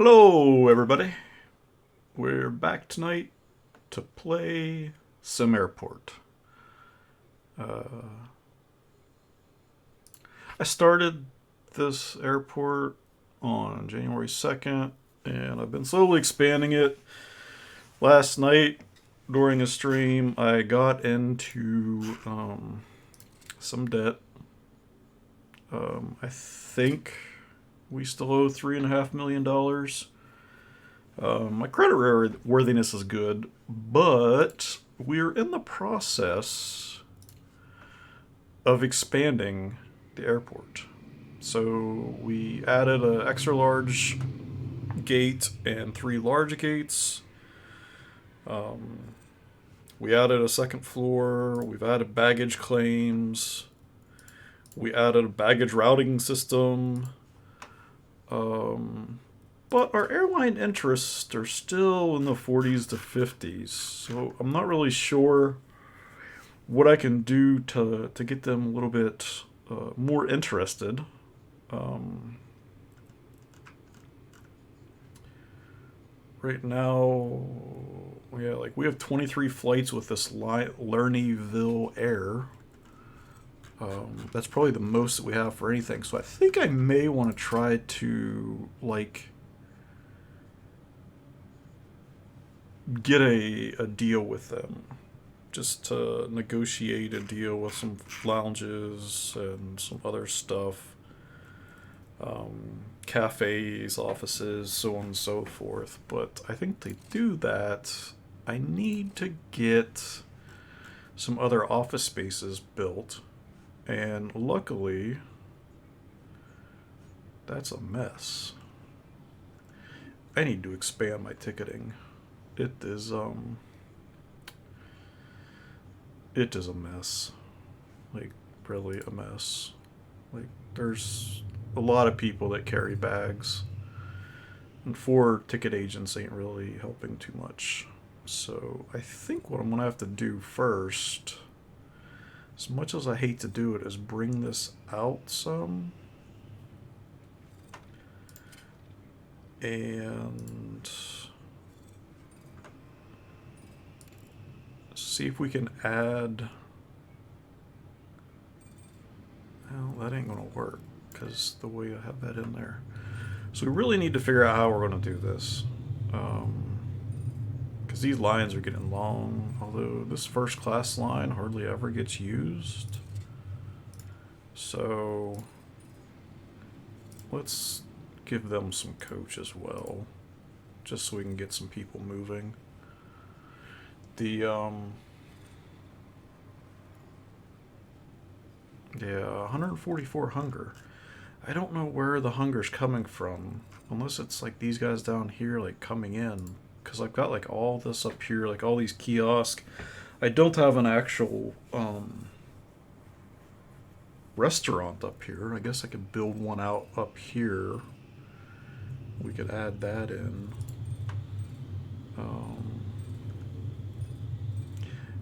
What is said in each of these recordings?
Hello, everybody. We're back tonight to play SimAirport. I started this airport on January 2nd, and I've been slowly expanding it. Last night, during a stream, I got into some debt. I think we still owe $3.5 million. My credit worthiness is good, but we're in the process of expanding the airport. So we added an extra large gate and three large gates. We added a second floor. We've added baggage claims. We added a baggage routing system. But our airline interests are still in the 40s to 50s, so I'm not really sure what I can do to get them a little bit more interested. Um, right now, yeah, like we have 23 flights with this Lernyville Air. That's probably the most that we have for anything. So I think I may want to try to like get a deal with them, just to negotiate a deal with some lounges and some other stuff, cafes, offices, so on and so forth. But I think to do that, I need to get some other office spaces built, and luckily, that's a mess. I need to expand my ticketing. It is it is a mess. Like, really a mess. Like, there's a lot of people that carry bags, and four ticket agents ain't really helping too much. So I think what I'm gonna have to do first, as much as I hate to do it, is bring this out some and see if we can add. Well, that ain't gonna work because the way I have that in there. So we really need to figure out how we're gonna do this. Because these lines are getting long, although this first class line hardly ever gets used. So let's give them some coach as well, just so we can get some people moving. The yeah, 144 hunger. I don't know where the hunger's coming from, unless it's like these guys down here like coming in, because I've got like all this up here, like all these kiosks. I don't have an actual restaurant up here. I guess I could build one out up here. We could add that in. Um,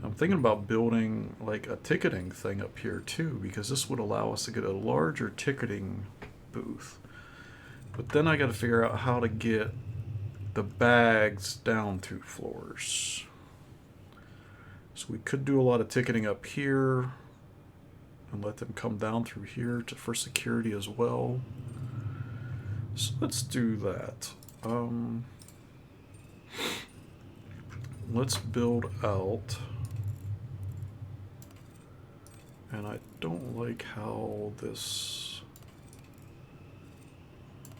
I'm thinking about building like a ticketing thing up here too, because this would allow us to get a larger ticketing booth. But then I got to figure out how to get the bags down 2 floors. So we could do a lot of ticketing up here and let them come down through here for security as well. So let's do that. Let's build out. And I don't like how this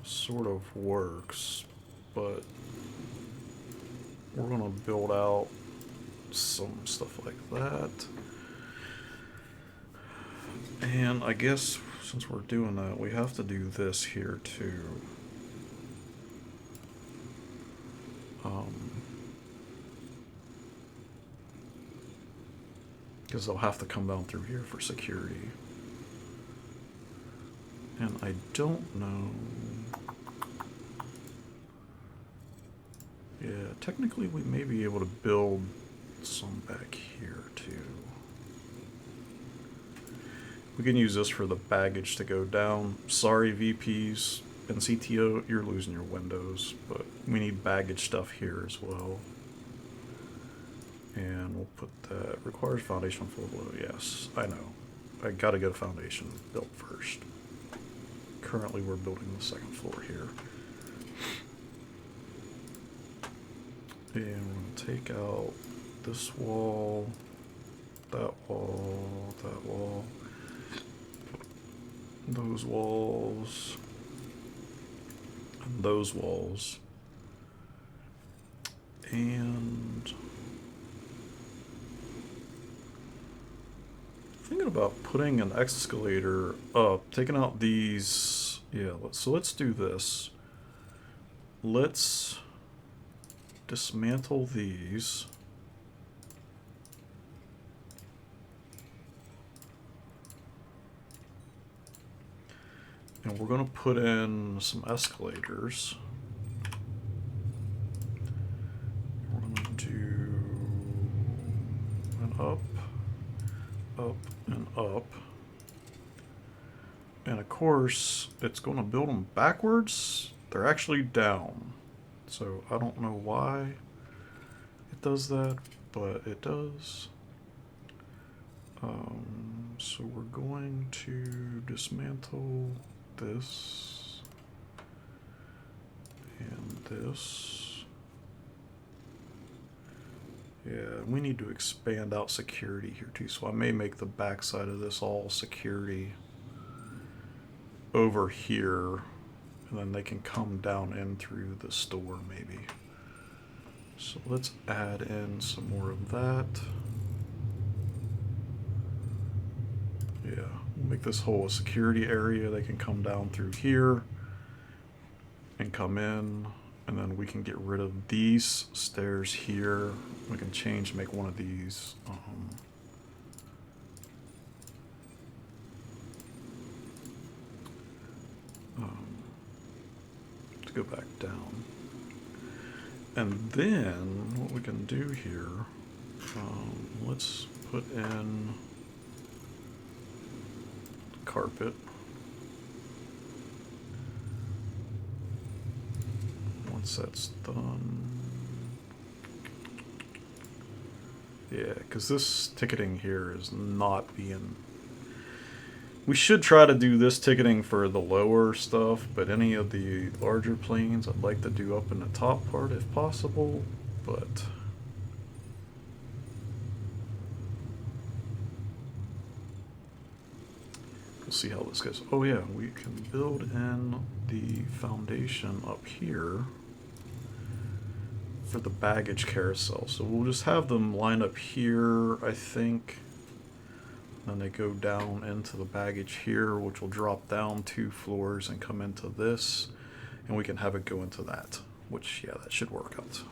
sort of works, but we're gonna build out some stuff like that. And I guess since we're doing that, we have to do this here too. Because they'll have to come down through here for security. And I don't know. Yeah, technically we may be able to build some back here too. We can use this for the baggage to go down. Sorry, VPs. in CTO, you're losing your windows, but we need baggage stuff here as well. And we'll put that requires foundation floor below. Yes, I know. I gotta get a foundation built first. Currently, we're building the second floor here. And we're gonna take out this wall, that wall, that wall, those walls, and those walls. And thinking about putting an escalator up, taking out these. Yeah, so let's do this. Let's dismantle these. And we're going to put in some escalators. We're going to do an up, and up. And of course, it's going to build them backwards. They're actually down. So I don't know why it does that, but it does. So we're going to dismantle this and this. Yeah, we need to expand out security here too. So I may make the back side of this all security over here, and then they can come down in through the store maybe. So let's add in some more of that. Yeah, we'll make this whole a security area. They can come down through here and come in, and then we can get rid of these stairs here. We can change, make one of these. To go back down. And then what we can do here, let's put in carpet. Once that's done, yeah, because this ticketing here is not being. We should try to do this ticketing for the lower stuff, but any of the larger planes I'd like to do up in the top part if possible, but we'll see how this goes. Oh yeah, we can build in the foundation up here for the baggage carousel. So we'll just have them line up here, I think. Then they go down into the baggage here, which will drop down 2 floors and come into this. And we can have it go into that, which, yeah, that should work out.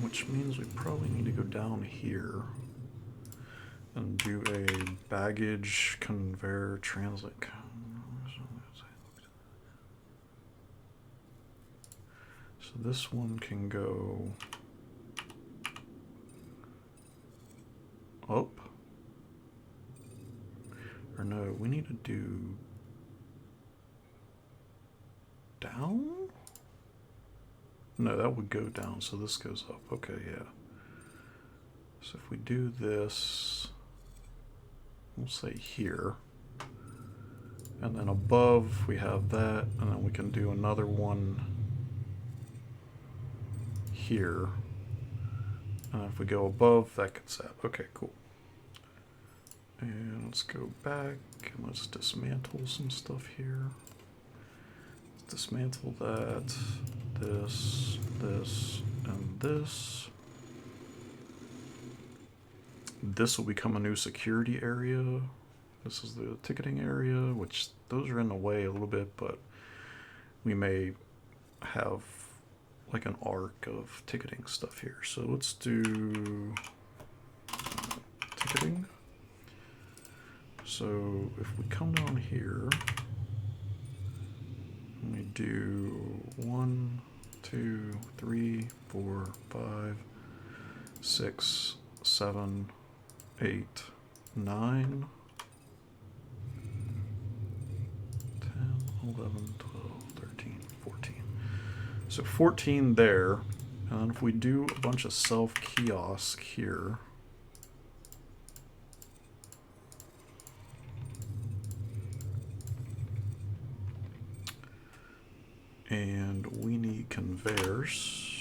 Which means we probably need to go down here and do a baggage conveyor transit. So this one can go up. Or no, we need to do down? No, that would go down, so this goes up. Okay, yeah. So if we do this, we'll say here. And then above we have that, and then we can do another one here. And if we go above, that gets that. Okay, cool. And let's go back and let's dismantle some stuff here. Dismantle that, this, and this. This will become a new security area. This is the ticketing area, which those are in the way a little bit, but we may have like an arc of ticketing stuff here. So let's do ticketing. So if we come down here, and we do 1, 2, 3, 4, 5, 6, 7, 8, 9, 10, 11, 12, 13, 14. So 14 there. And then if we do a bunch of self-kiosk here, and we need conveyors.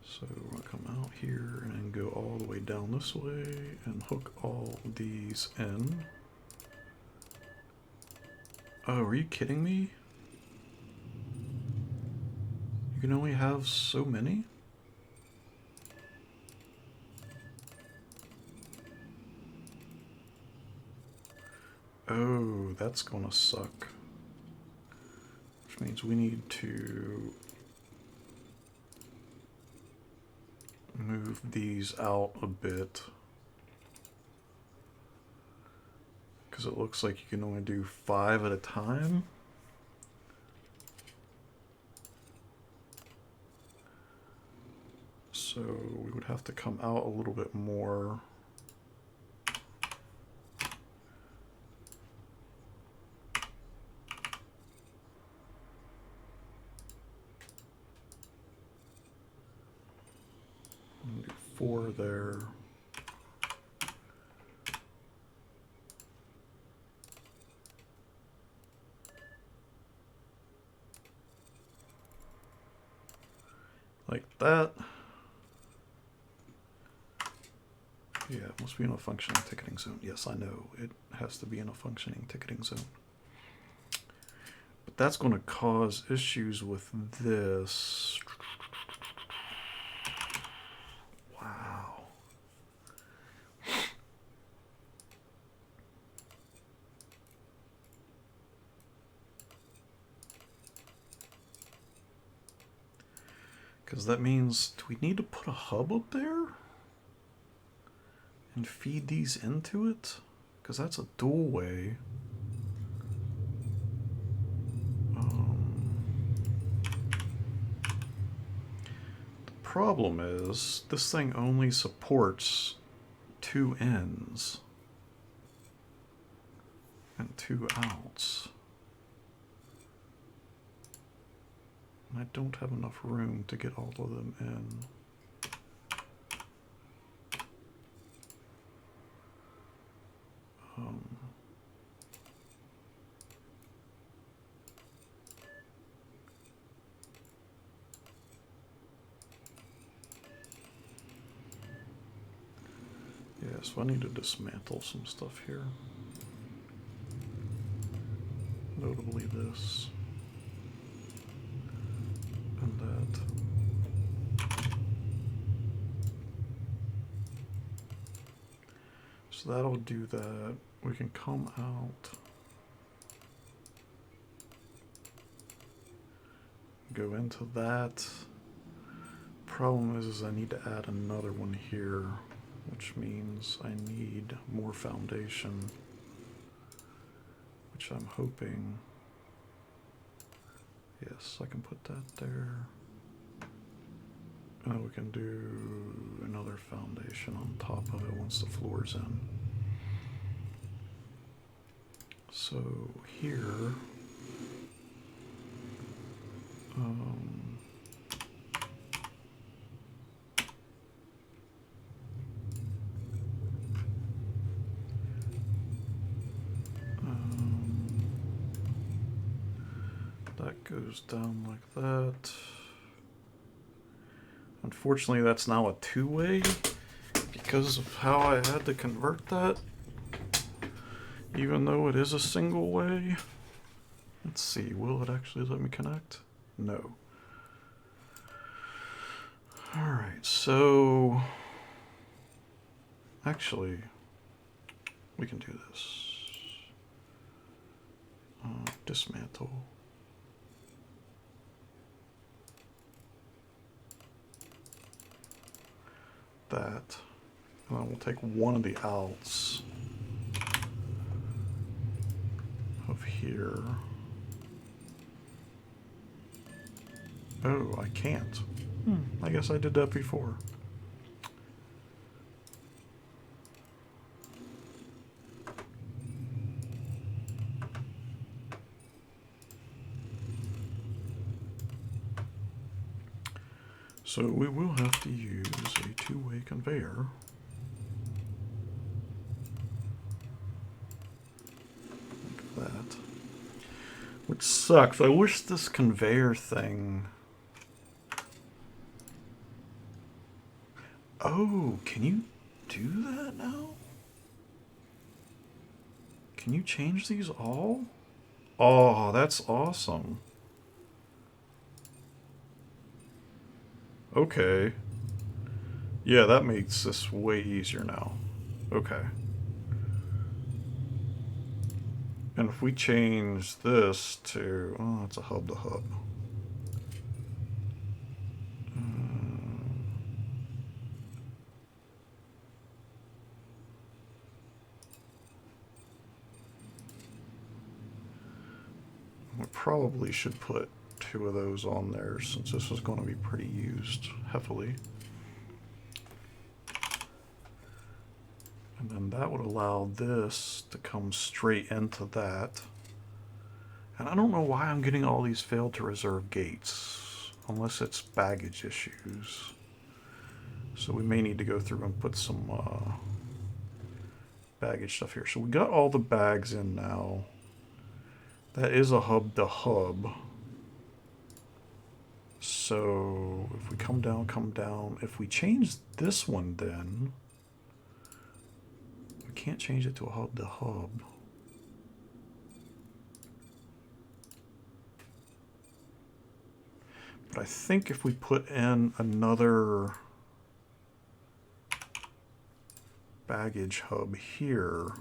So we're going to come out here and go all the way down this way and hook all these in. Oh, are you kidding me? You can only have so many? Oh, that's gonna suck. Which means we need to move these out a bit. Because it looks like you can only do 5 at a time. So we would have to come out a little bit more. Do 4 there. Like that. Yeah, it must be in a functioning ticketing zone. Yes, I know. It has to be in a functioning ticketing zone. But that's going to cause issues with this. Wow. Because that means, do we need to put a hub up there? And feed these into it? Because that's a dual way. The problem is, this thing only supports 2 ins and 2 outs. And I don't have enough room to get all of them in. Yeah, so I need to dismantle some stuff here. Notably this. And that. So that'll do that. We can come out. Go into that. Problem is I need to add another one here, which means I need more foundation, which I'm hoping, yes, I can put that there. And then we can do another foundation on top of it once the floor's in. So here, that goes down like that. Unfortunately, that's now a 2-way because of how I had to convert that, even though it is a single way. Let's see, will it actually let me connect? No. Alright, so actually we can do this. Dismantle. That. And then we'll take one of the outs of here. Oh, I can't. I guess I did that before. So we will have to use a two-way conveyor. Like that. Which sucks. I wish this conveyor thing... Oh, can you do that now? Can you change these all? Oh, that's awesome. Okay. Yeah, that makes this way easier now. Okay. And if we change this to... Oh, it's a hub to hub. We probably should put two of those on there since this is going to be pretty used heavily. And then that would allow this to come straight into that. And I don't know why I'm getting all these failed to reserve gates, unless it's baggage issues. So we may need to go through and put some baggage stuff here. So we got all the bags in now. That is a hub to hub. So if we come down, come down. If we change this one then, we can't change it to a hub to hub. But I think if we put in another baggage hub here,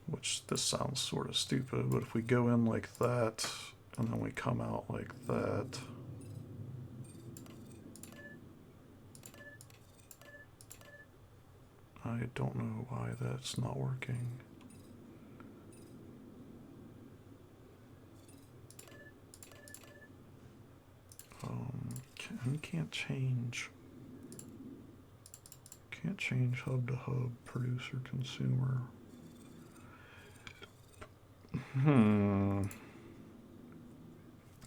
which this sounds sort of stupid, but if we go in like that and then we come out like that, I don't know why that's not working. Can't change hub to hub, producer, consumer.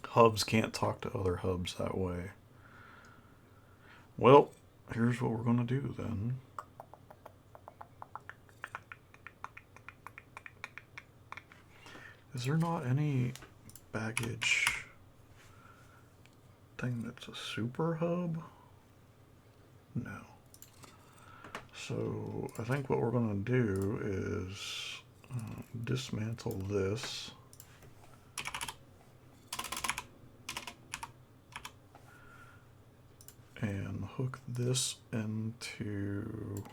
Hubs can't talk to other hubs that way. Well, here's what we're going to do then. Is there not any baggage thing that's a super hub? No. So I think what we're going to do is dismantle this. And hook this into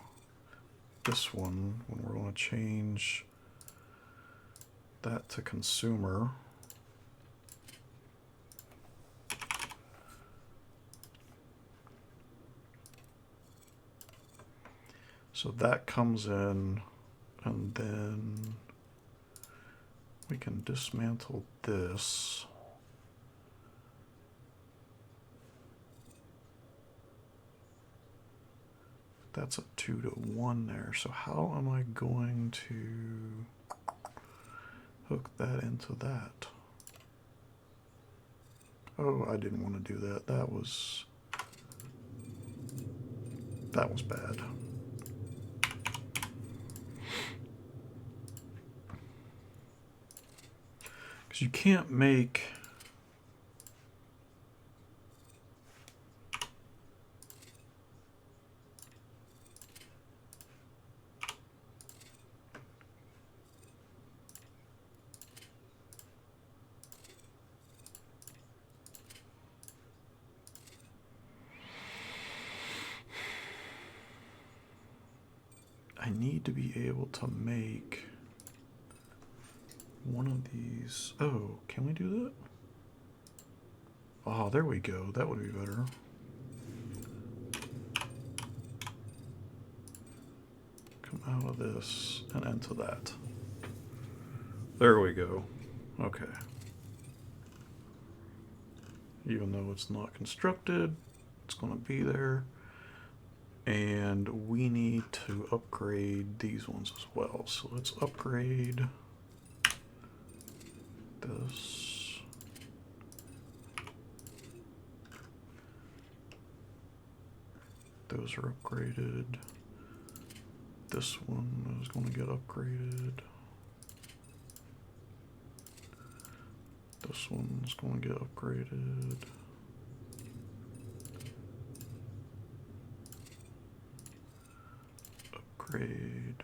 this one when we're going to change that to consumer. So that comes in, and then we can dismantle this. That's a 2-to-1 there. So how am I going to hook that into that? Oh, I didn't want to do that. That was bad. Because you can't make... I I need to be able to make one of these. Oh, can we do that? Oh, there we go. That would be better. Come out of this and into that. There we go. Okay. Even though it's not constructed, it's going to be there. And we need to upgrade these ones as well. So let's upgrade this. Those are upgraded. This one is going to get upgraded. This one's going to get upgraded. Upgrade.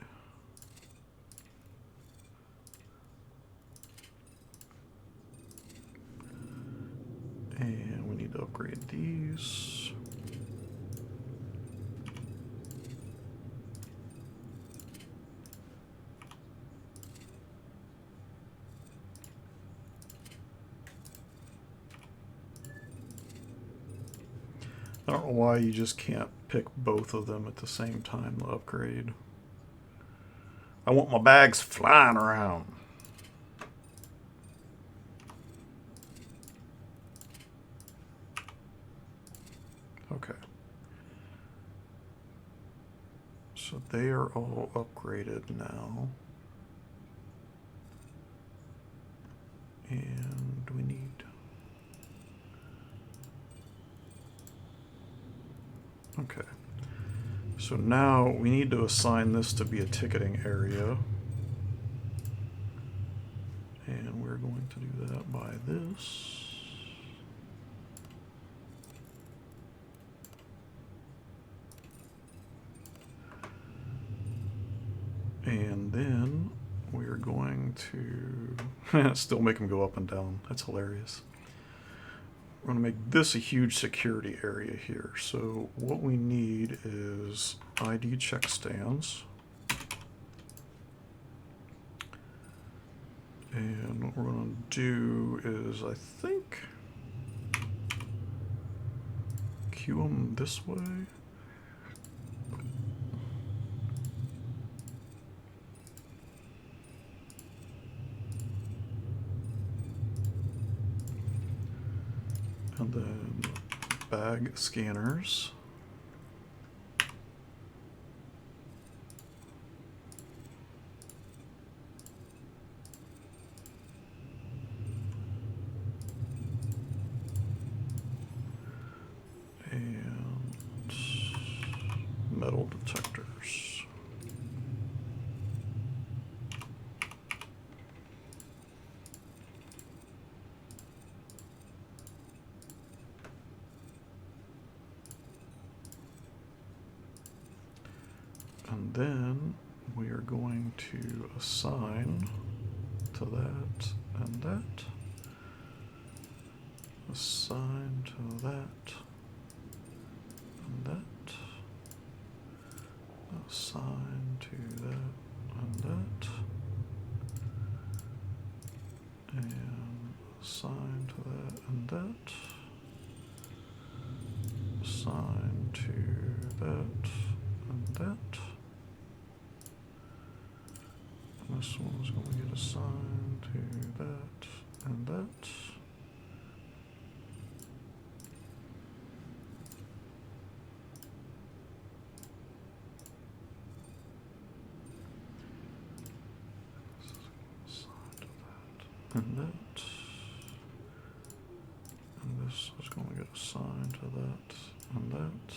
And we need to upgrade these. I don't know why you just can't pick both of them at the same time to upgrade. I want my bags flying around. Okay. So they are all upgraded now. And we need... Okay. So now we need to assign this to be a ticketing area. And we're going to do that by this. And then we're going to still make them go up and down. That's hilarious. We're going to make this a huge security area here. So what we need is ID check stands. And what we're going to do is, I think, queue them this way. And then bag scanners. And metal detectors. And then we are going to assign to that and that. Assign to that and that. Assign to that and that. And assign to that and that. Assign to that and that. And this one's going to get assigned to that and that. And that, and this is going to get assigned to that, and that,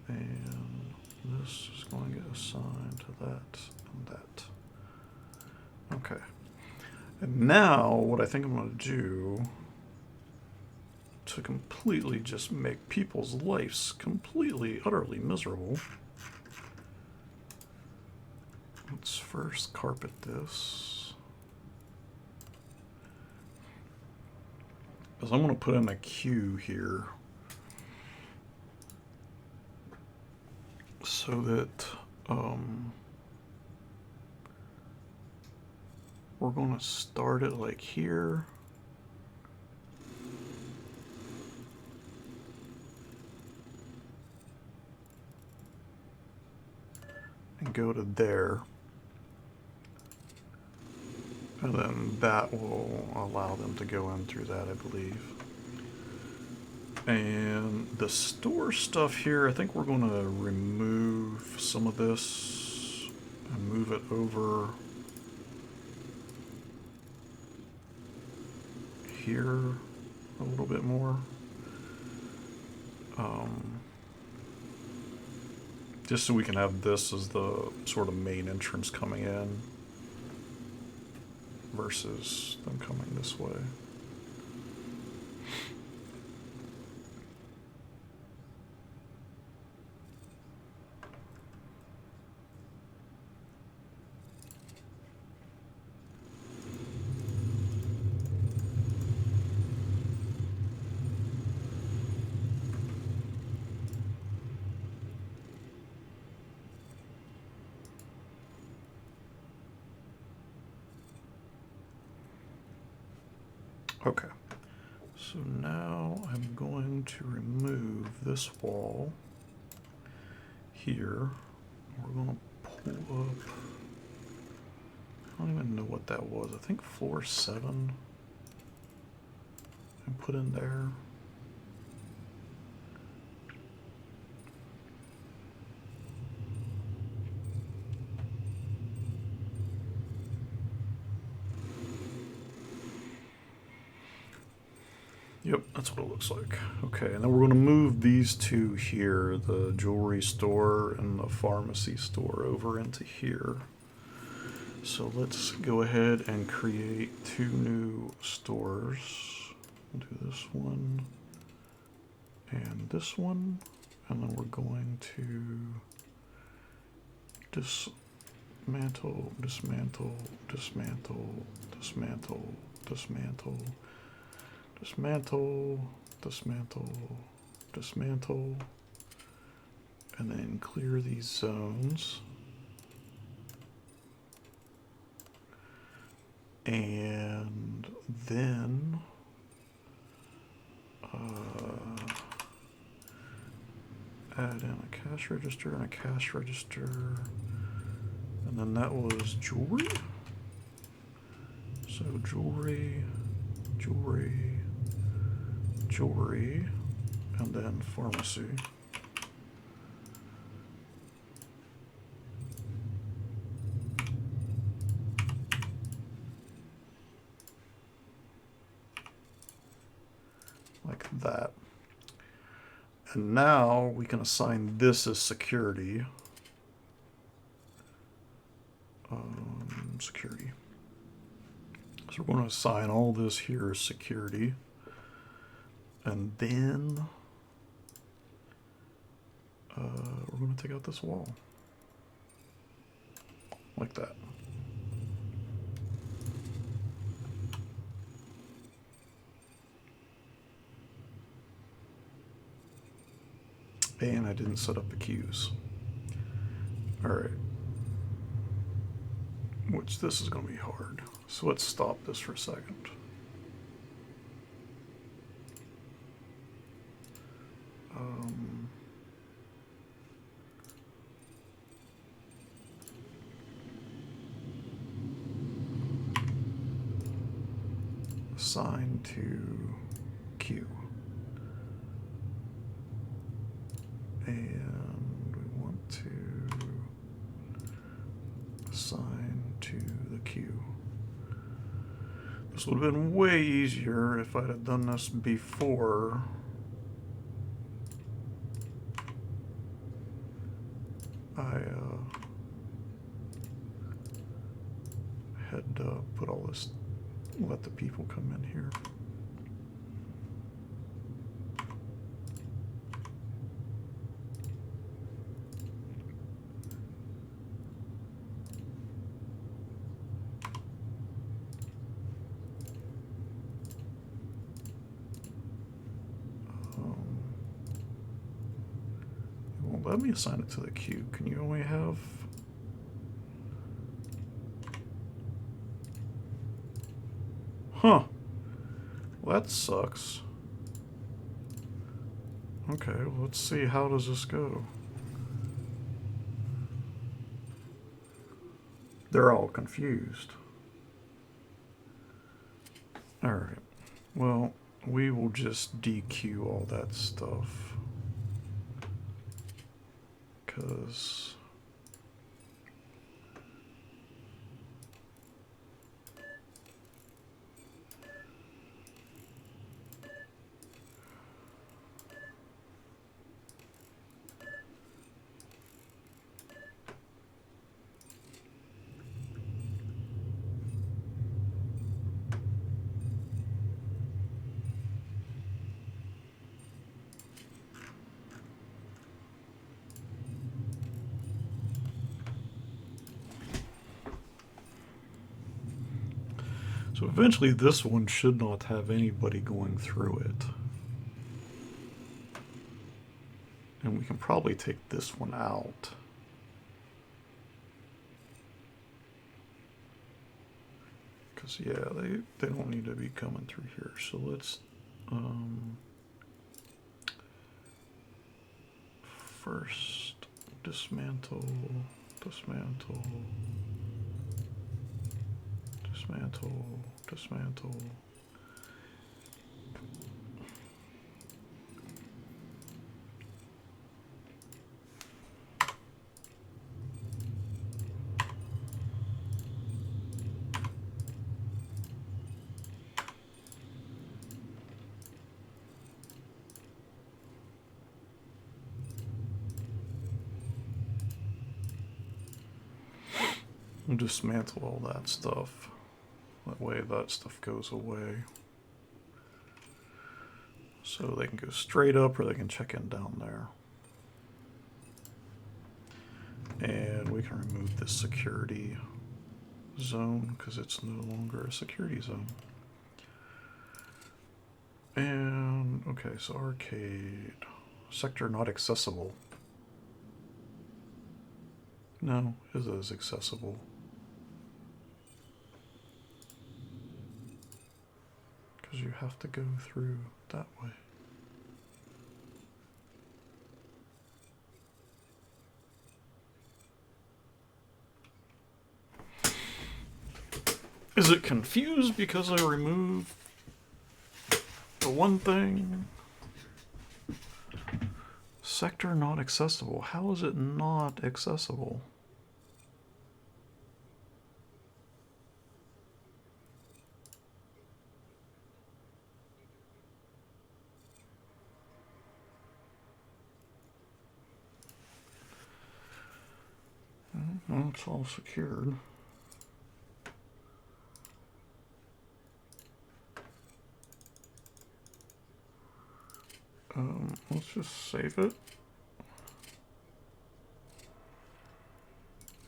and this is going to get assigned to that, and that. Okay. And now, what I think I'm going to do to completely just make people's lives completely, utterly miserable, let's first carpet this. Because I'm going to put in a queue here. so that we're going to start it like here. And go to there. And then that will allow them to go in through that, I believe. And the store stuff here, I think we're going to remove some of this and move it over here a little bit more. Just so we can have this as the sort of main entrance coming in versus them coming this way. Okay, so now I'm going to remove this wall here. We're going to pull up, I don't even know what that was, I think floor 7, and put in there. Yep, that's what it looks like. Okay, and then we're going to move these two here, the jewelry store and the pharmacy store, over into here. So let's go ahead and create 2 new stores. We'll do this one and this one, and then we're going to dismantle, dismantle, dismantle, dismantle, dismantle, dismantle, dismantle, dismantle, and then clear these zones. And then add in a cash register and a cash register, and then that was jewelry. So jewelry, jewelry, jewelry, and then pharmacy. Like that. And now we can assign this as security. Security. So we're going to assign all this here as security. And then we're going to take out this wall. Like that. And I didn't set up the queues. Alright. Which this is going to be hard. So let's stop this for a second. Assign to queue. And we want to assign to the queue. This would have been way easier if I'd have done this before. I had put all this, let the people come in here. let me assign it to the queue. Can you only have... Huh. Well, that sucks. Okay, well, let's see. How does this go? They're all confused. Alright. Well, we will just DQ all that stuff. Because... So eventually this one should not have anybody going through it. And we can probably take this one out. Because, yeah, they don't need to be coming through here. So let's first dismantle, dismantle, dismantle, dismantle. And dismantle all that stuff. That way that stuff goes away. So they can go straight up or they can check in down there. And we can remove this security zone because it's no longer a security zone. And, okay, so arcade. Sector not accessible. No, it is accessible. Because you have to go through that way. Is it confused because I removed the one thing? Sector not accessible. How is it not accessible? Well, it's all secured. Let's just save it.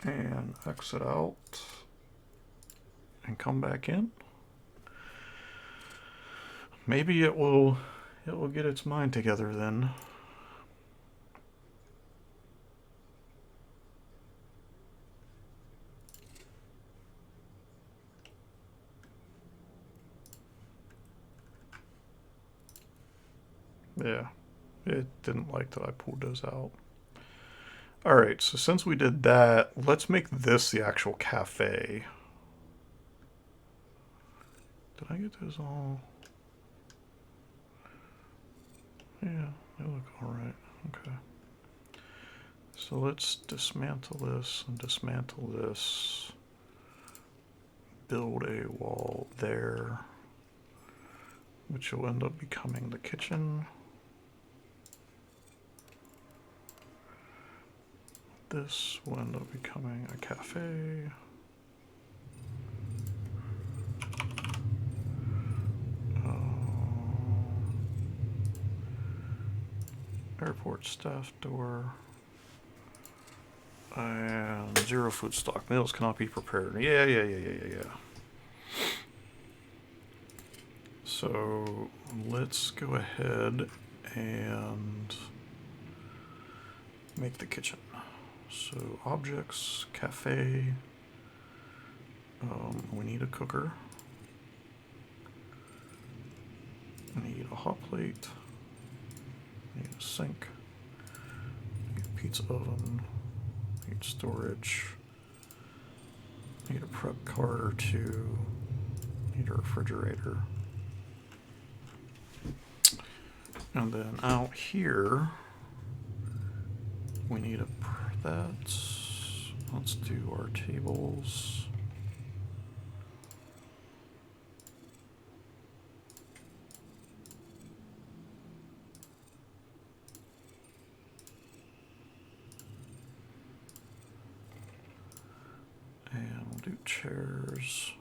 And exit out. And come back in. Maybe it will get its mind together then. Yeah, it didn't like that I pulled those out. Alright, so since we did that, let's make this the actual cafe. Did I get those all? Yeah, they look alright. Okay. So let's dismantle this and dismantle this. Build a wall there, which will end up becoming the kitchen. This will end up becoming a cafe. Airport staff door. And 0 food stock. Meals cannot be prepared. Yeah. So let's go ahead and make the kitchen. So objects, cafe. We need a cooker. We need a hot plate. We need a sink. We need a pizza oven. We need storage. We need a prep cart or two. We need a refrigerator. And then out here, we need let's do our tables. And we'll do chairs.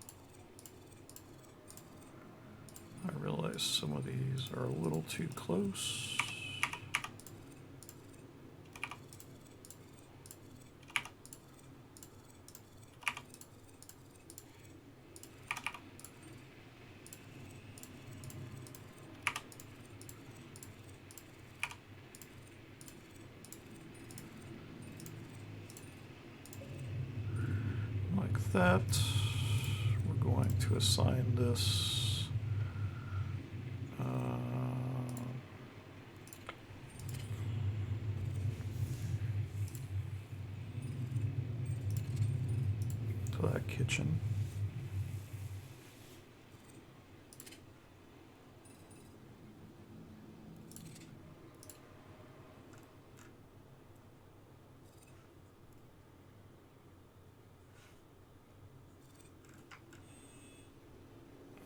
I realize some of these are a little too close. Like that. We're going to assign this to that kitchen.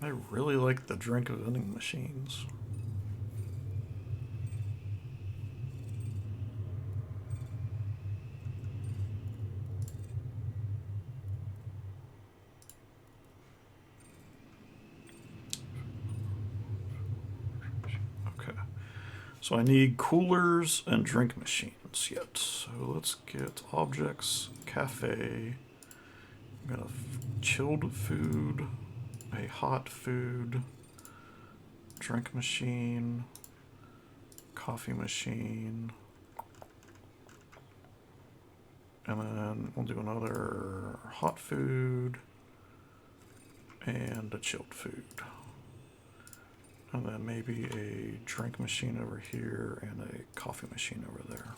I really like the drink vending machines. Okay, so I need coolers and drink machines yet. So let's get objects, cafe. I'm gonna chilled food, a hot food, drink machine, coffee machine, and then we'll do another hot food and a chilled food. And then maybe a drink machine over here and a coffee machine over there.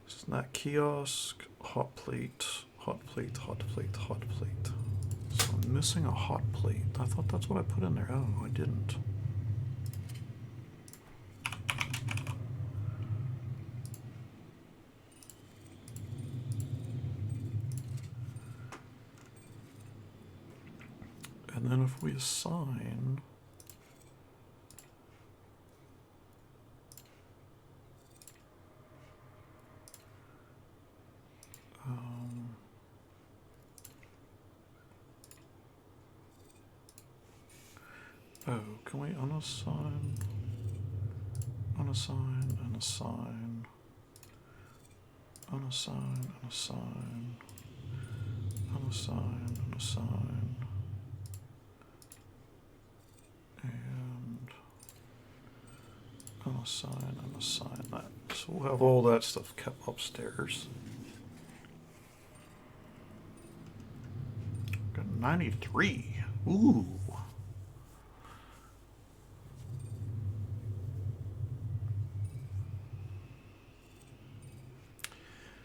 Snack kiosk, hot plate, hot plate, hot plate, hot plate. So I'm missing a hot plate. I thought that's what I put in there. Oh, I didn't. And then if we assign oh, can we unassign, unassign, unassign, unassign, unassign, unassign, unassign, and unassign, unassign that. So we'll have all that stuff kept upstairs. Got 93. Ooh.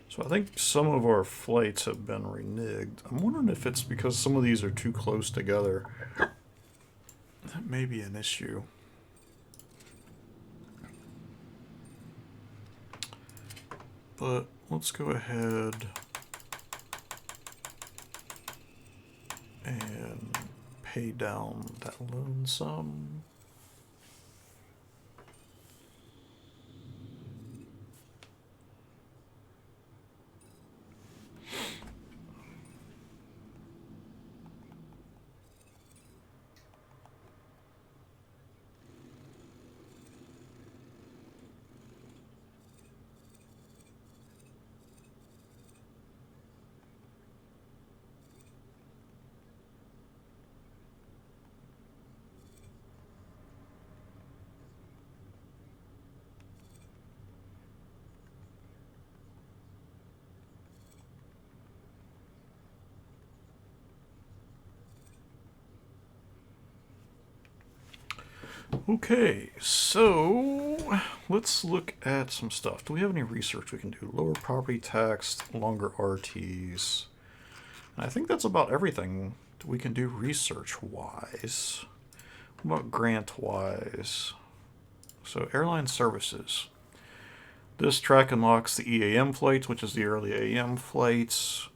So I think some of our flights have been reneged. I'm wondering if it's because some of these are too close together. That may be an issue. But let's go ahead and pay down that loan sum. Okay, so let's look at some stuff. Do we have any research we can do? Lower property tax, longer RTs. And I think that's about everything we can do research-wise. What about grant-wise? So airline services. This track unlocks the EAM flights, which is the early AM flights.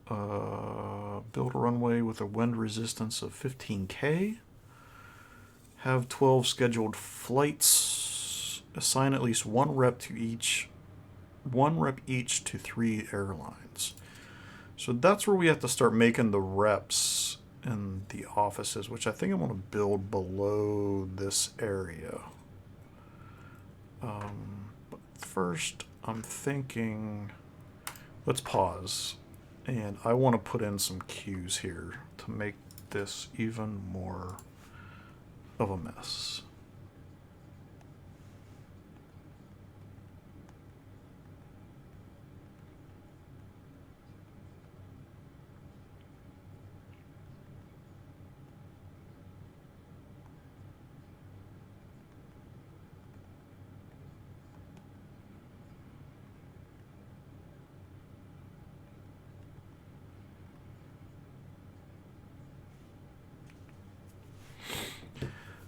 Build a runway with a wind resistance of 15K. Have 12 scheduled flights. Assign at least one rep each to 3 airlines. So that's where we have to start making the reps in the offices, which I think I'm going to build below this area. But first, I'm thinking, let's pause. And I want to put in some queues here to make this even more of a mess.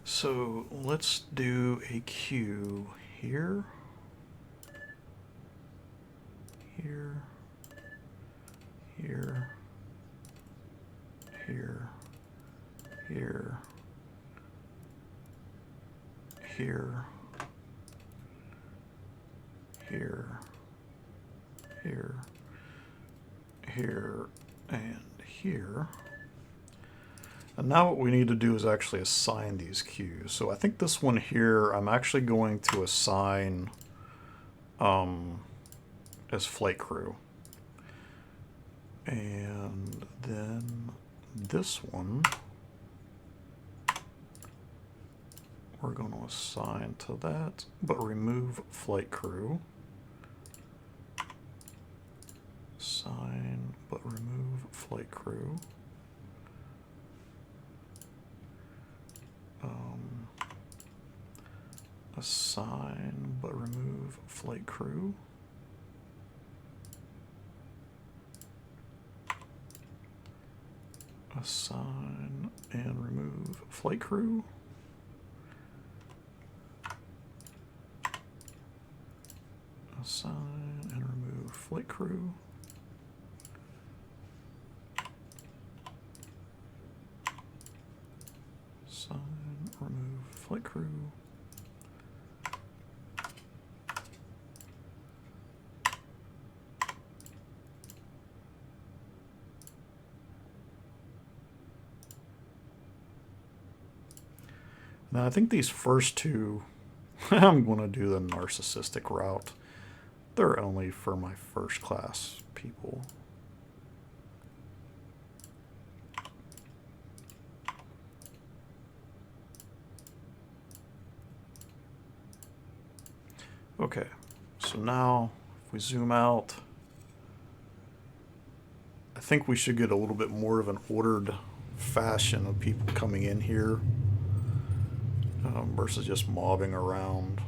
So let's do a queue here, here, here, here, here, here, here, here, here, and here. And now what we need to do is actually assign these queues. So I think this one here, I'm actually going to assign as flight crew. And then this one, we're going to assign to that, but remove flight crew. Assign, but remove flight crew. Assign, but remove flight crew. Assign and remove flight crew. Assign and remove flight crew. Assign, remove flight crew. Now I think these first two, I'm going to do the narcissistic route. They're only for my first class people. Okay, so now if we zoom out, I think we should get a little bit more of an ordered fashion of people coming in here. Versus just mobbing around.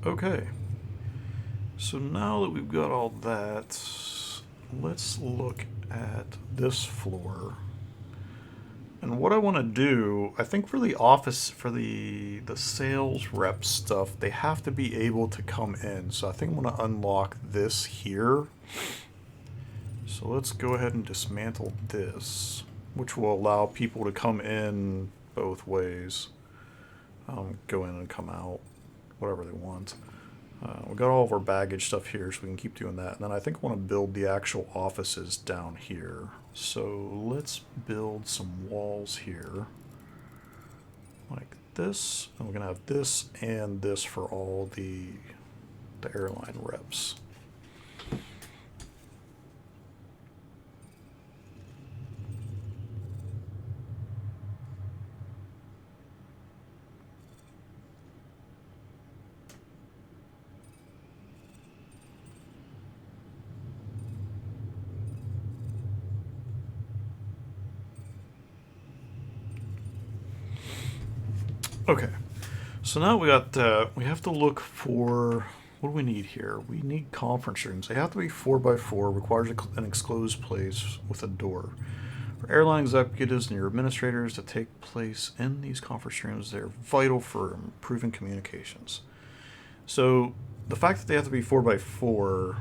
Okay, so now that we've got all that, let's look at this floor. And what I want to do, I think for the office, for the sales rep stuff, they have to be able to come in. So I think I'm going to unlock this here. So let's go ahead and dismantle this, which will allow people to come in both ways. Go in and come out, whatever they want. We've got all of our baggage stuff here, so we can keep doing that. And then I think I want to build the actual offices down here. So let's build some walls here. like this, and we're gonna have this and this for all the airline reps. Okay, so now we got, we have to look for, what do we need here? We need conference rooms. They have to be 4x4, requires an enclosed place with a door. For airline executives and your administrators to take place in these conference rooms, they're vital for improving communications. So the fact that they have to be 4x4,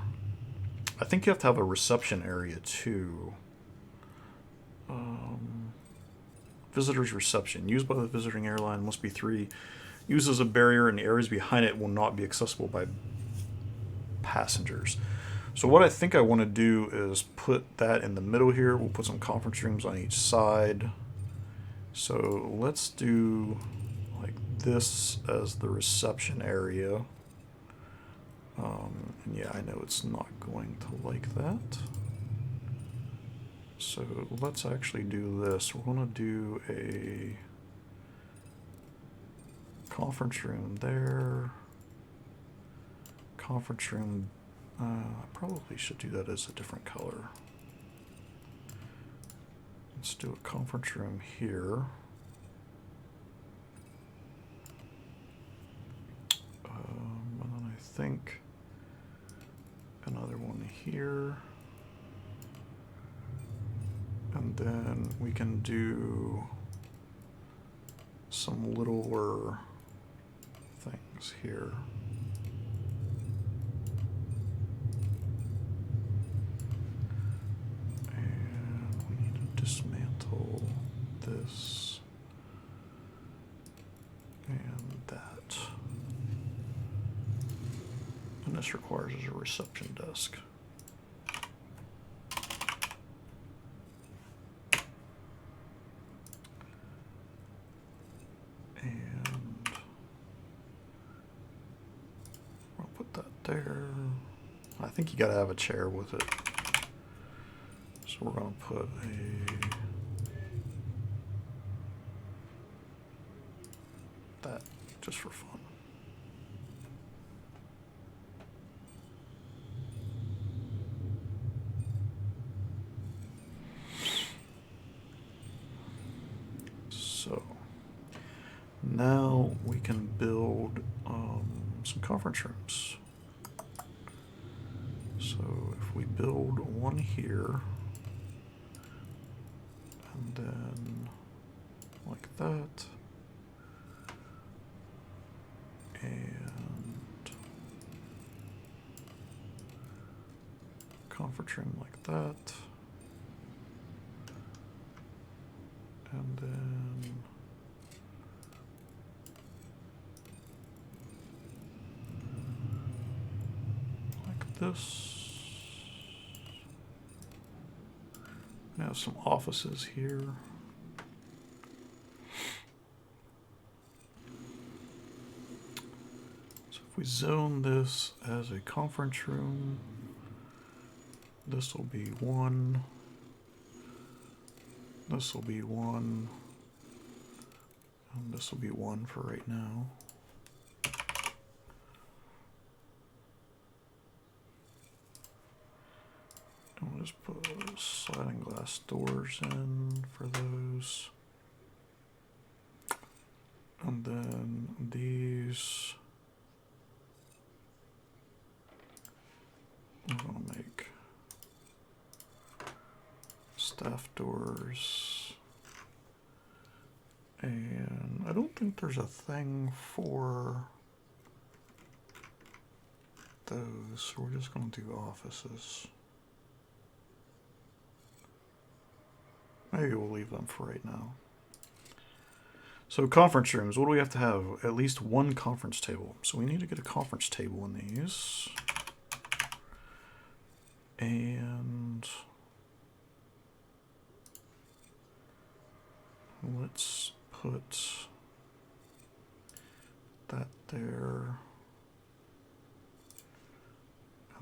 I think you have to have a reception area too. Visitor's reception, used by the visiting airline, must be 3. Used as a barrier, and the areas behind it will not be accessible by passengers. So what I think I want to do is put that in the middle here. We'll put some conference rooms on each side. So let's do like this as the reception area. And yeah, I know it's not going to like that. So let's actually do this. We're going to do a conference room there. Conference room, I probably should do that as a different color. Let's do a conference room here. And then I think another one here. And then we can do some littler things here. And we need to dismantle this and that. And this requires a reception desk. There. I think you gotta have a chair with it. So we're gonna put that just for fun. So now we can build some conference rooms. So if we build one here, and then like that, and conference room like that, and then like this. We have some offices here. So if we zone this as a conference room, this will be 1. This will be 1. And this will be 1 for right now. And we'll just put sliding glass doors in for those. And then these, I'm going to make staff doors. And I don't think there's a thing for those, so we're just going to do offices. Maybe we'll leave them for right now. So conference rooms, what do we have to have? At least one conference table. So we need to get a conference table in these. And let's put that there.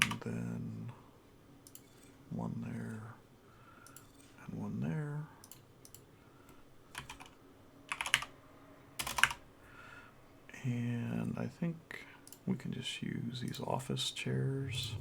And then one there and one there. And I think we can just use these office chairs.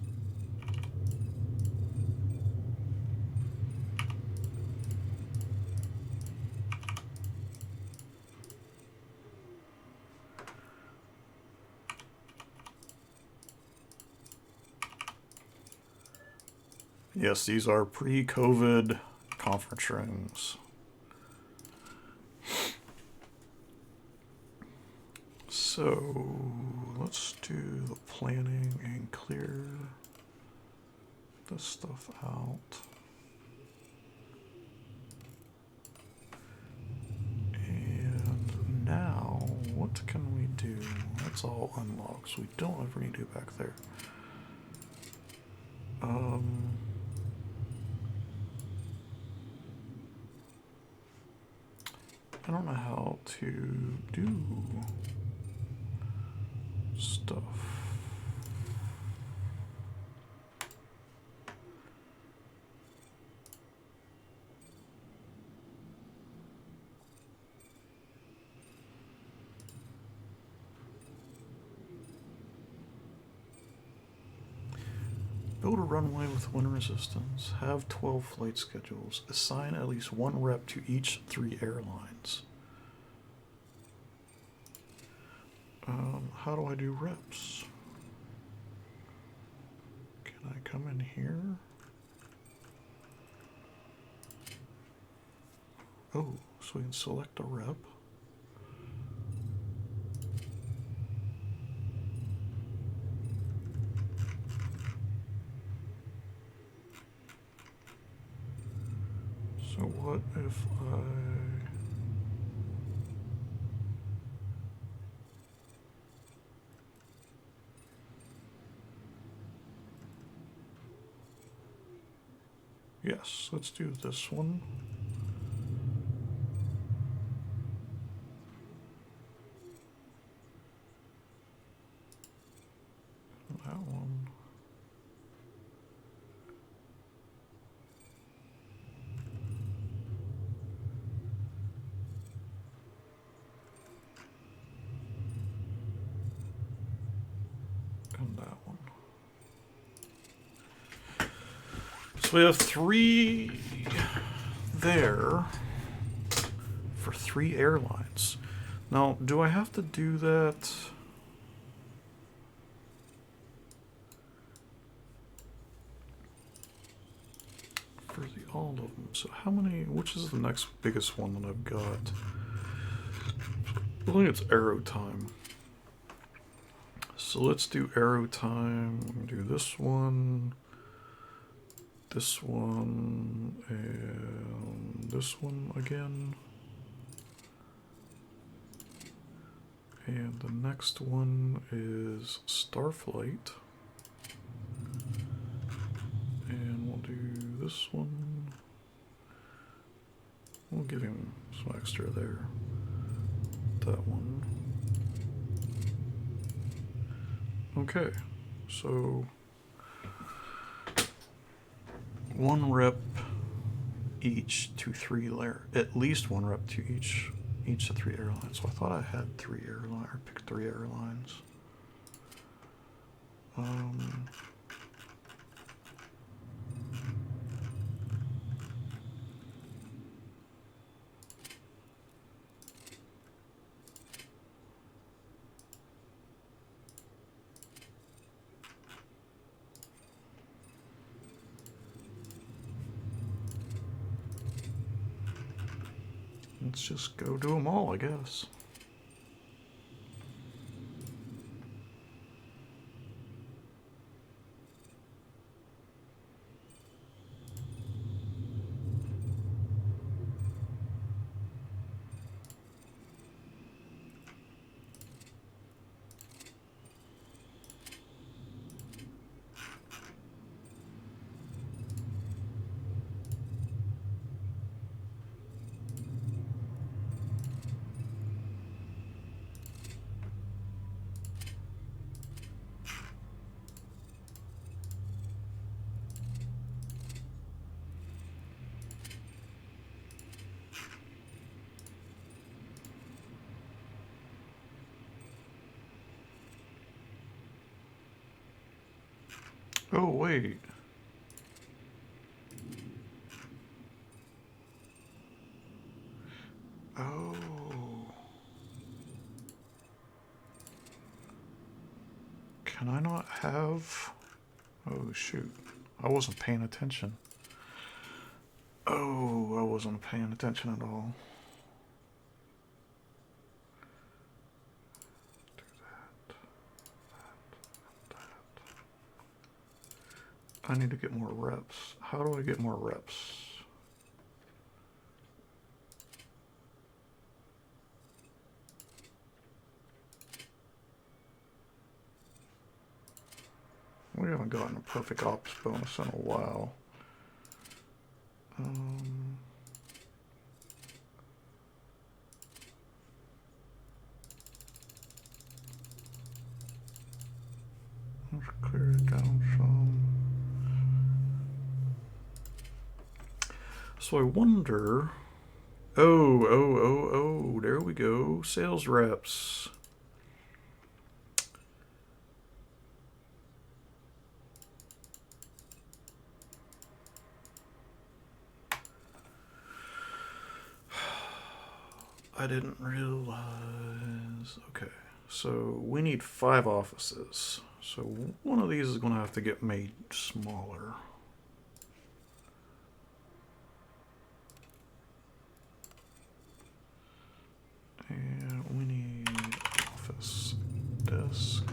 Yes, these are pre-COVID conference rooms. So let's do the planning and clear this stuff out. And now what can we do? That's all unlocked, so we don't ever need to go back there. I don't know how to do stuff. Build a runway with wind resistance. Have 12 flight schedules. Assign at least one rep to each 3 airlines. How do I do reps? Can I come in here? Oh, so we can select a rep. So what if yes, let's do this one. That one. And that one. So we have 3 there for 3 airlines. Now, do I have to do that? For all of them. So how many, which is the next biggest one that I've got? I think it's arrow time. So let's do arrow time. Do this one, and this one again. And the next one is Starflight. And we'll do this one. We'll give him some extra there. That one. Okay, so 1 rep each to 3 at least 1 rep to each of 3 airlines. So I thought I had 3 airlines, or picked 3 airlines. Let's just go do them all, I guess. Oh, wait. Oh. Can I not have... Oh, shoot. I wasn't paying attention. Oh, I wasn't paying attention at all. Do that. I need to get more reps. How do I get more reps? We haven't gotten a perfect ops bonus in a while. Let's clear it down some. So I wonder... Oh, there we go. Sales reps. I didn't realize... Okay, so we need 5 offices. So one of these is going to have to get made smaller. And we need office desk.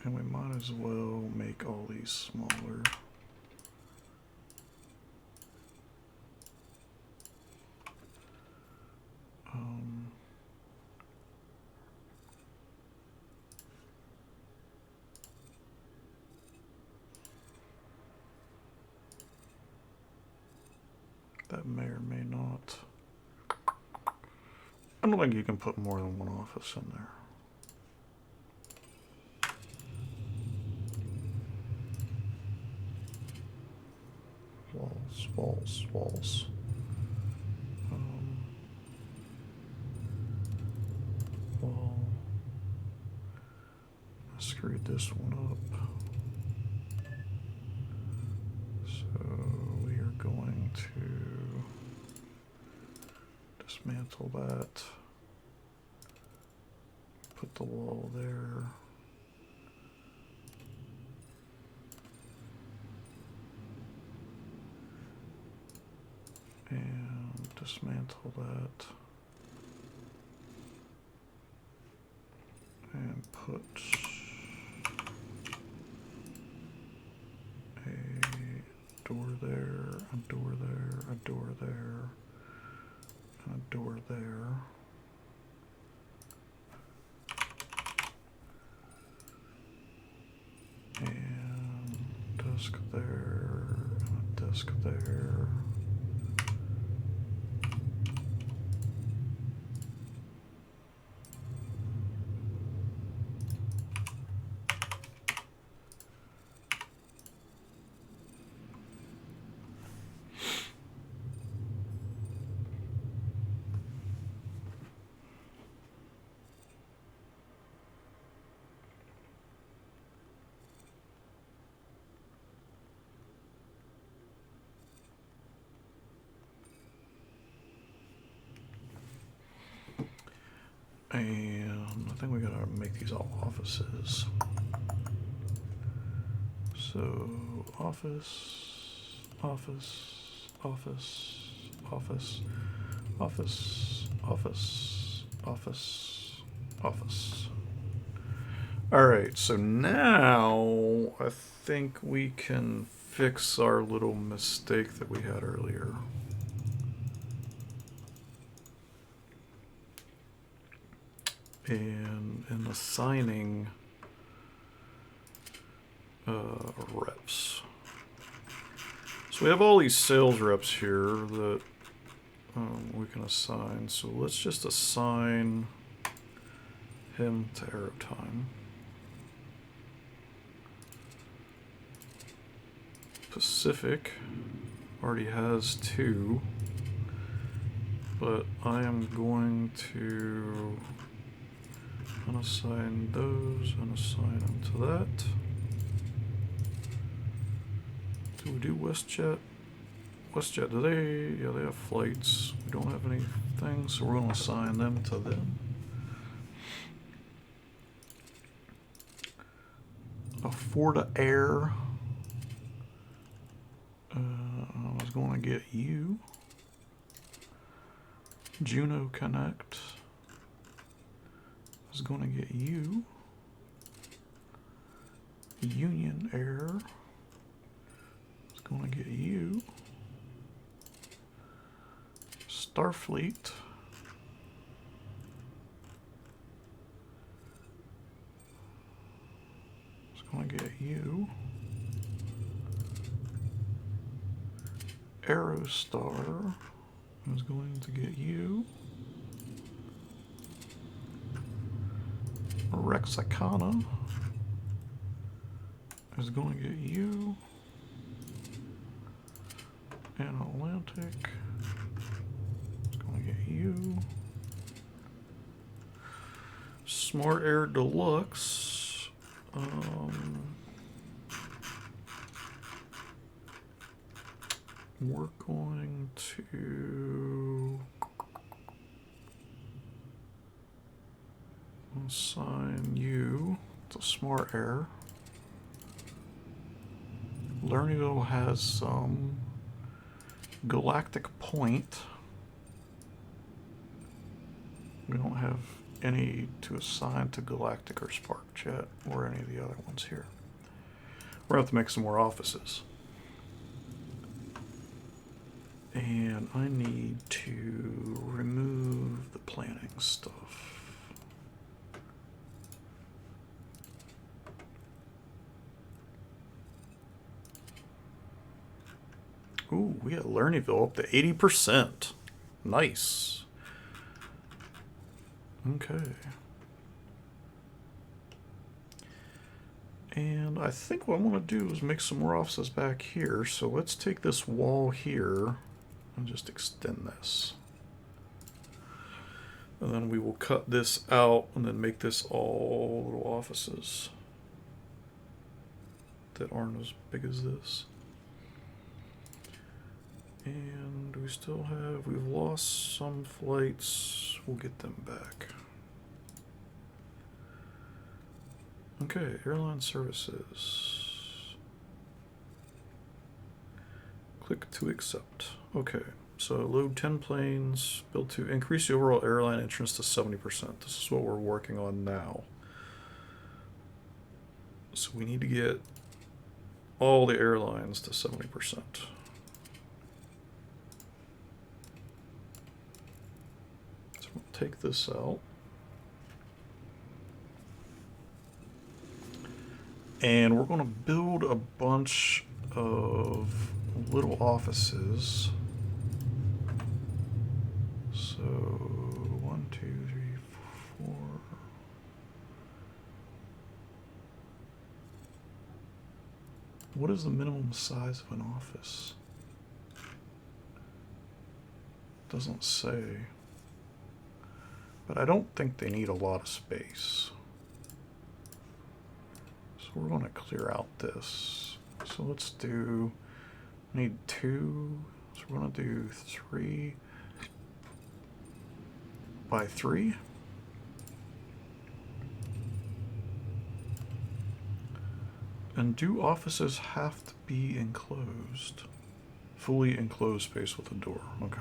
And we might as well make all these smaller. That may or may not. I don't think you can put more than one office in there. Walls. Wall. I screwed this one up. So we are going to dismantle that. Put the wall there. And dismantle that. And put a door there, a door there, a door there, and a door there. And desk there, and a desk there. And I think we gotta make these all offices. So office, office, office, office, office, office, office, office. All right, so now I think we can fix our little mistake that we had earlier. And in assigning reps. So we have all these sales reps here that we can assign. So let's just assign him to arrow time. Pacific already has 2. but I am going to unassign those and assign them to that. Do we do WestJet? WestJet, do they? Yeah, they have flights. We don't have anything, so we're going to assign them to them. Florida Air. I was going to get you. Juno Connect. I was going to get you. Union Air. I was going to get you. Starfleet. I was going to get you. Aerostar. I was going to get you. Rexicana. I was going to get you. And Atlantic. I was going to get you. Smart Air Deluxe. We're going to assign you to Smart Air. Lernerville has some Galactic Point. We don't have any to assign to Galactic or SparkJet or any of the other ones here. We're going to have to make some more offices. And I need to remove the planning stuff. Ooh, we got Lernerville up to 80%. Nice. Okay. And I think what I'm going to do is make some more offices back here. So let's take this wall here and just extend this. And then we will cut this out and then make this all little offices that aren't as big as this. And we still have, we've lost some flights. We'll get them back. Okay, airline services. Click to accept. Okay, so load 10 planes, build to increase the overall airline entrance to 70%. This is what we're working on now. So we need to get all the airlines to 70%. Take this out. And we're going to build a bunch of little offices. So 1, 2, 3, 4. What is the minimum size of an office? Doesn't say. But I don't think they need a lot of space. So we're going to clear out this. So let's do, need 2. So we're going to do 3 by 3. And do offices have to be enclosed? Fully enclosed space with a door. Okay.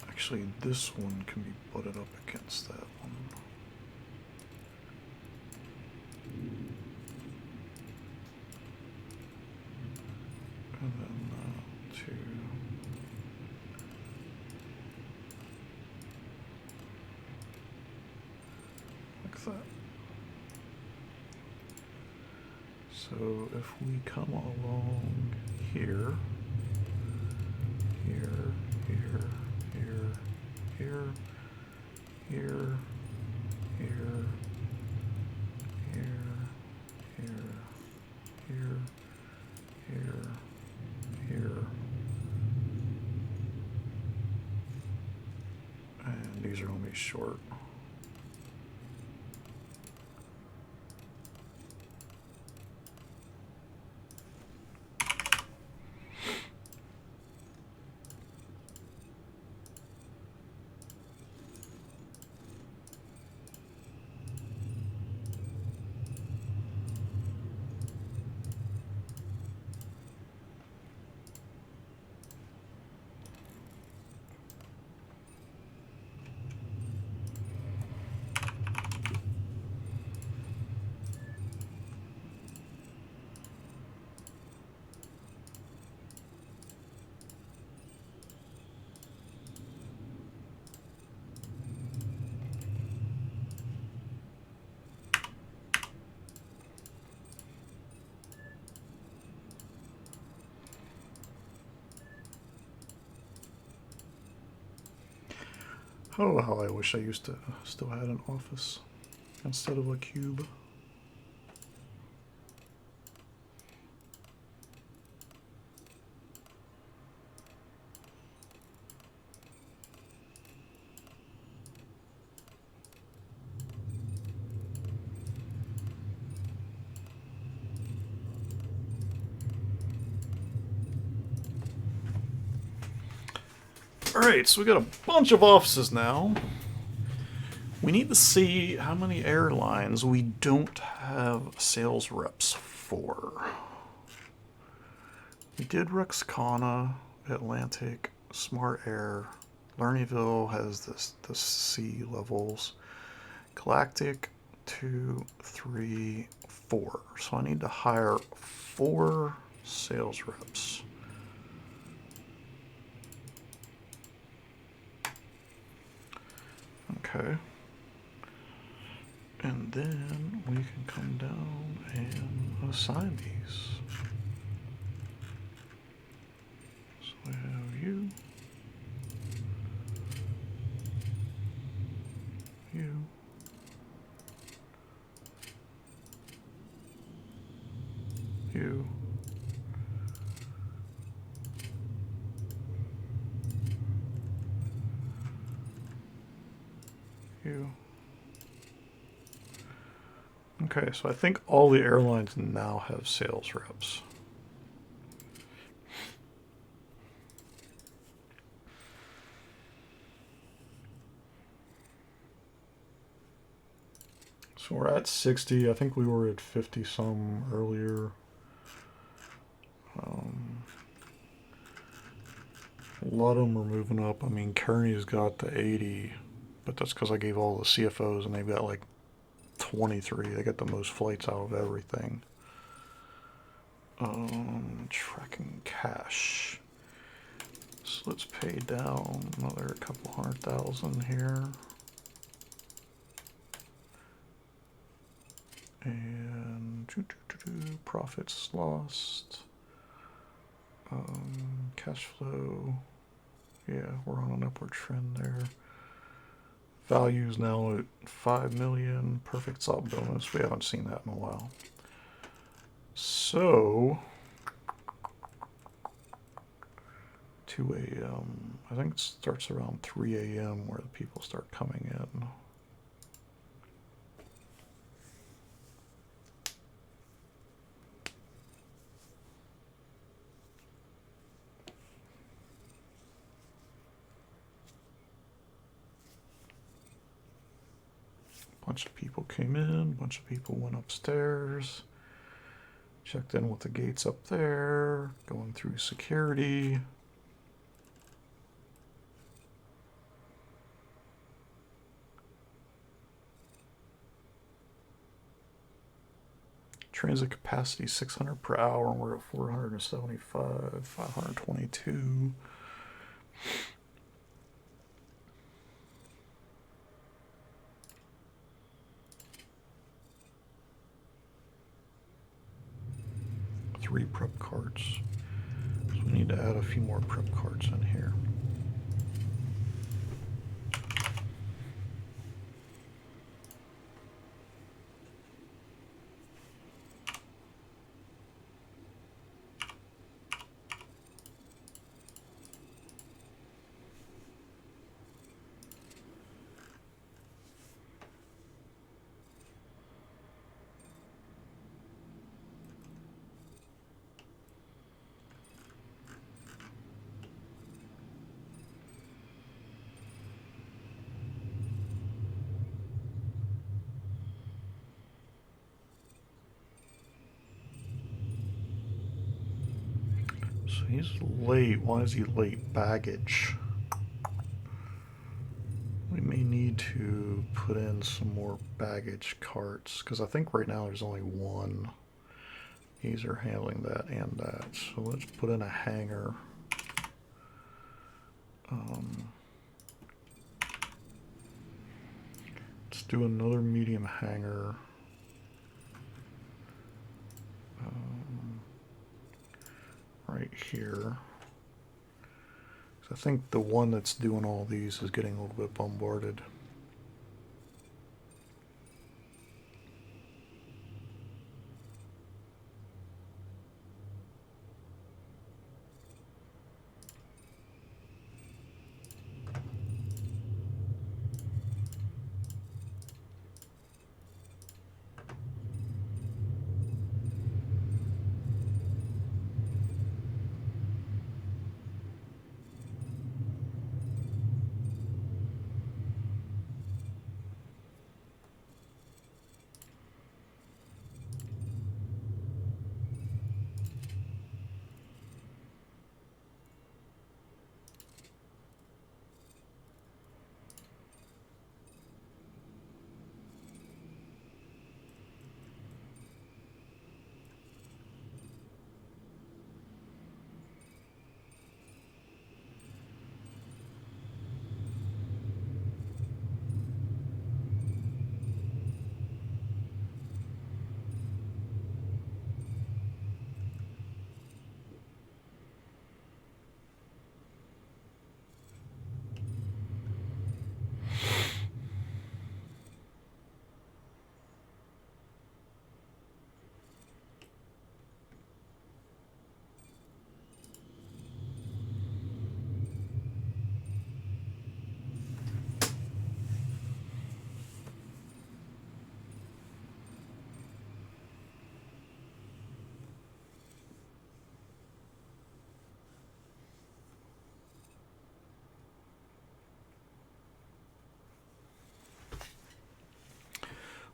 Actually, this one can be butted up against that one. And then 2. with that. So if we come along here, here, here, here, here, here, here, here, here, here, here, here, and these are going to be short. Oh, how I wish I used to still had an office instead of a cube. Alright, so we got a bunch of offices now. We need to see how many airlines we don't have sales reps for. We did Rexcana, Atlantic, Smart Air. Lernyville has the C levels. Galactic, 2, 3, 4. So I need to hire 4 sales reps. Okay. And then we can come down and assign these. So we have you, you, you, you. Okay, so I think all the airlines now have sales reps. So we're at 60. I think we were at 50 some earlier. A lot of them are moving up. I mean, Kearney's got the 80, but that's because I gave all the CFOs and they've got like 23. They got the most flights out of everything. Tracking cash. So let's pay down another couple 100,000 here. And profits lost. Cash flow. Yeah, we're on an upward trend there. Value's now at 5 million. Perfect stop bonus. We haven't seen that in a while. So 2 a.m. I think it starts around 3 a.m. where the people start coming in. Bunch of people came in, bunch of people went upstairs, checked in with the gates up there, going through security. Transit capacity 600 per hour, and we're at 475, 522. 3 prep carts. So we need to add a few more prep carts in here. So he's late. Why is he late? Baggage. We may need to put in some more baggage carts because I think right now there's only one. These are handling that and that. So let's put in a hangar. Let's do another medium hangar. Right here. So I think the one that's doing all these is getting a little bit bombarded.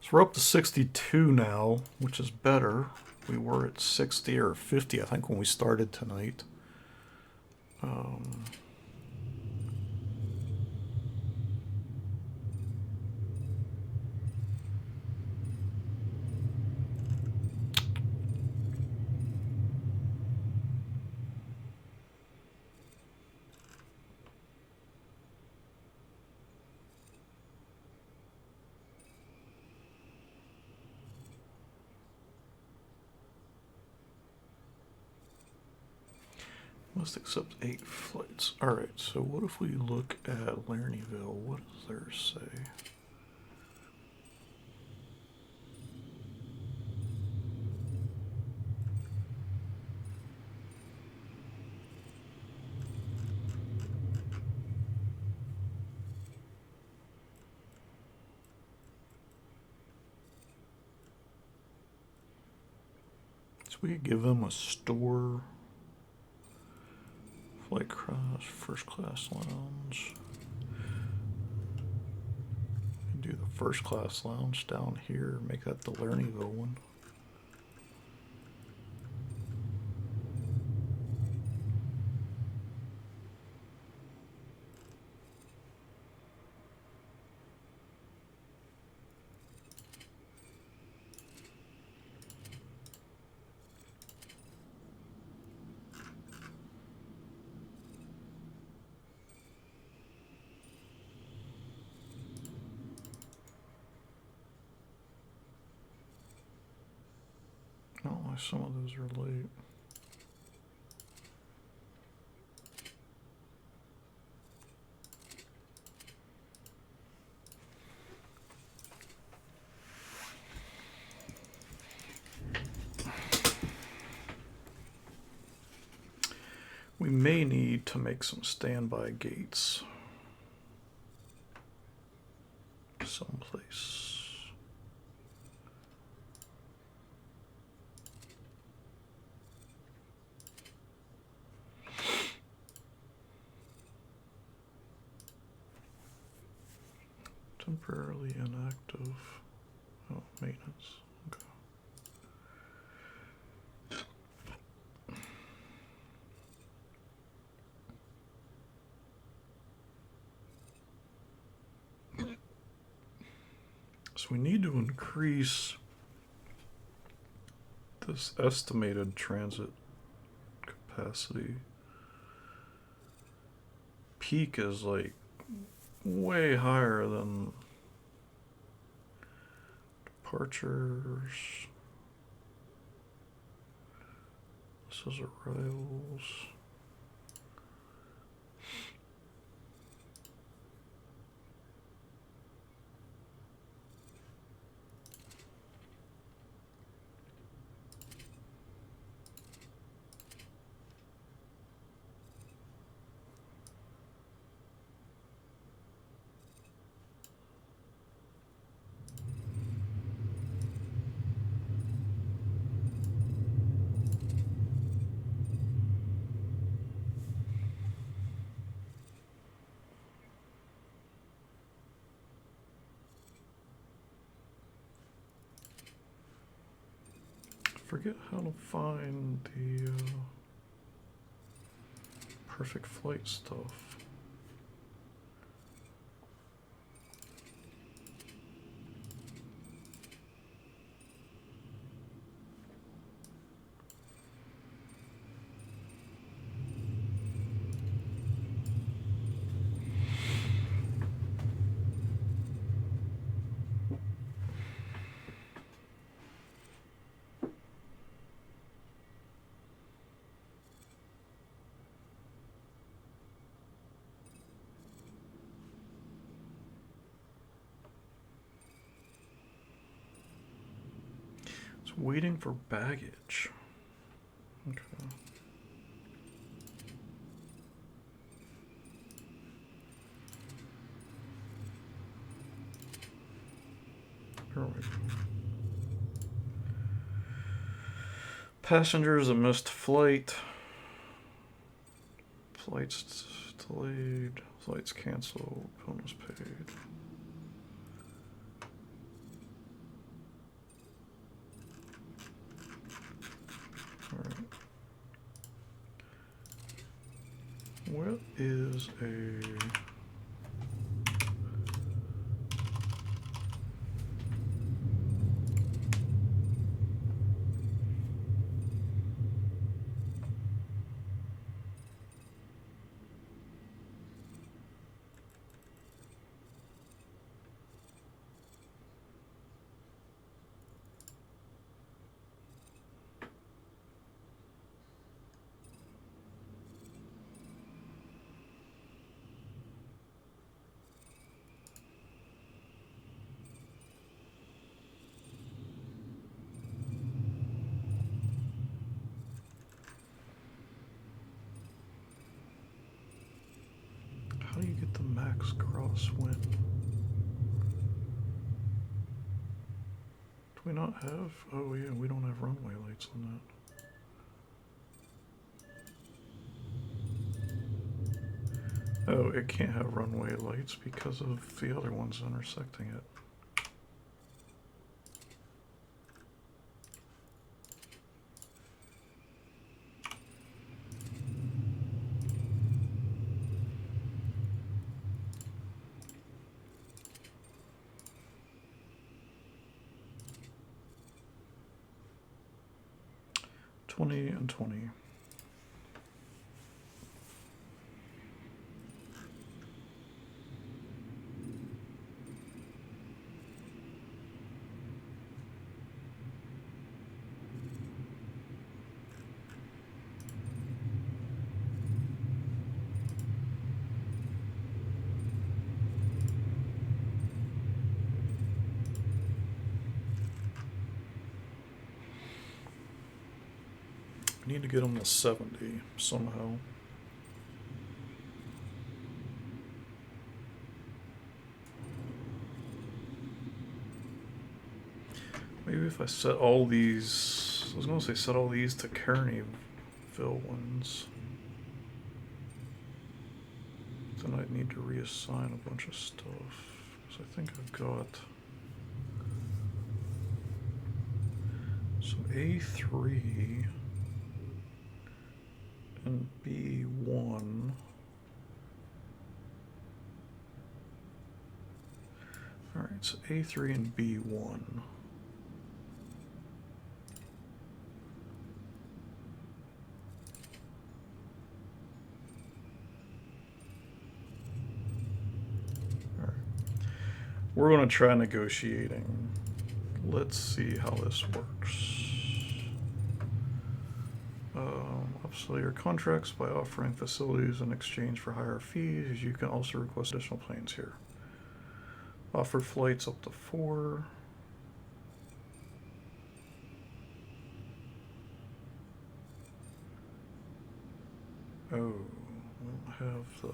So we're up to 62 now, which is better. We were at 60 or 50, I think, when we started tonight. Must accept 8 flights. Alright, so what if we look at Laramyville? What does theirs say? So we could give them a store. Flight cross, first class lounge. Do the first class lounge down here, make that the Laramyville one. Oh, some of those are late. We may need to make some standby gates someplace. Temporarily inactive. Oh, maintenance. Okay. So we need to increase this estimated transit capacity. Peak is like way higher than departures. This is arrivals. Forget how to find the perfect flight stuff. It's waiting for baggage. Okay. Here we go. Passengers that missed flight. Flights delayed. Flights canceled. Bonus paid. Alright. What is a... How do you get the max crosswind? Do we not have? Oh yeah, we don't have runway lights on that. Oh, it can't have runway lights because of the other ones intersecting it. And 20. We need to get them to 70 somehow. if I set all these, I was going to say set all these to Kearneyville ones. Then I'd need to reassign a bunch of stuff. Because I think I've got some A3 and B1. Alright, so A3 and B1. Alright. We're going to try negotiating. Let's see how this works. Upsell your contracts by offering facilities in exchange for higher fees. You can also request additional planes here. Offer flights up to 4. Oh, we don't have the...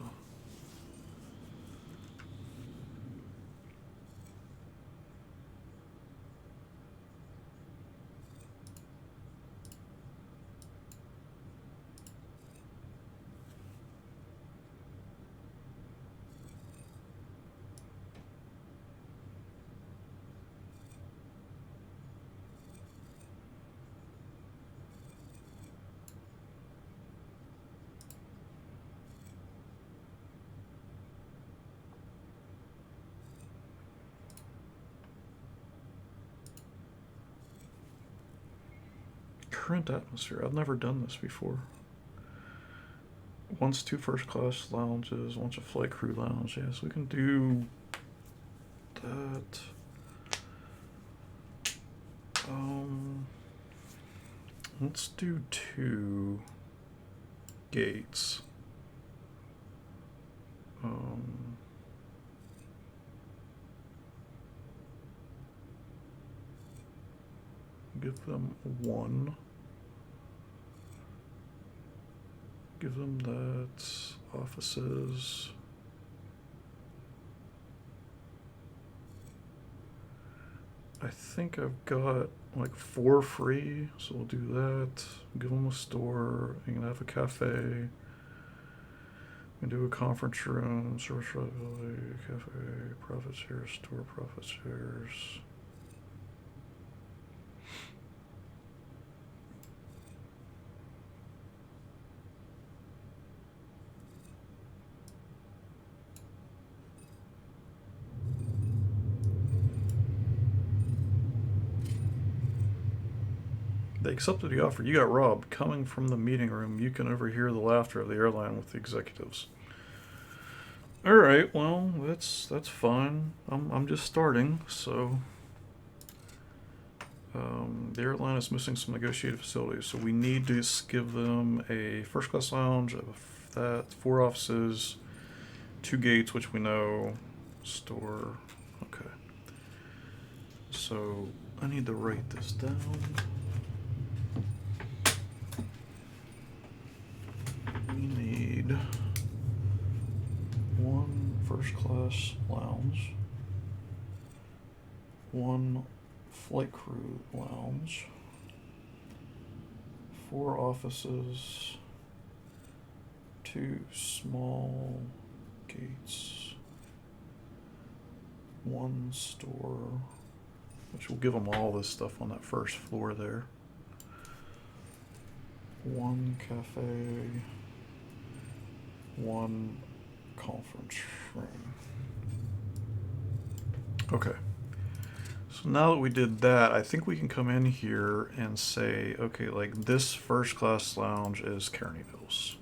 Current atmosphere. I've never done this before. Once 2 first-class lounges, once a flight crew lounge. Yes, we can do that. Let's do 2 gates. Give them 1. Give them that. Offices. I think I've got like 4 free, so we'll do that. Give them a store. You can have a cafe. We can do a conference room, service reliability, cafe, profit shares, store profit shares. They accepted the offer. You got robbed. Coming from the meeting room, you can overhear the laughter of the airline with the executives. All right, well, that's fine. I'm just starting, so the airline is missing some negotiated facilities, so we need to give them a first-class lounge, that 4 offices, 2 gates, which we know, store. Okay. So I need to write this down. We need 1 first-class lounge, 1 flight crew lounge, 4 offices, 2 small gates, 1 store, which will give them all this stuff on that first floor there, 1 cafe, 1 conference room. Okay. So now that we did that, I think we can come in here and say, okay, like this first class lounge is Kearneyville's.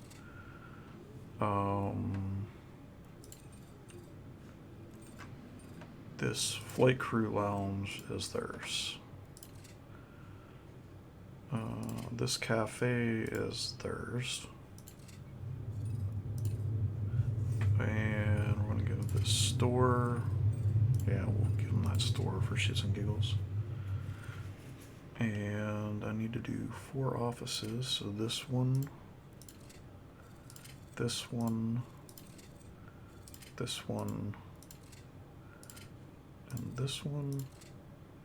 This flight crew lounge is theirs. This cafe is theirs. And we're going to give this store. Yeah, we'll give them that store for shits and giggles. And I need to do 4 offices. So this one, this one, this one, and this one,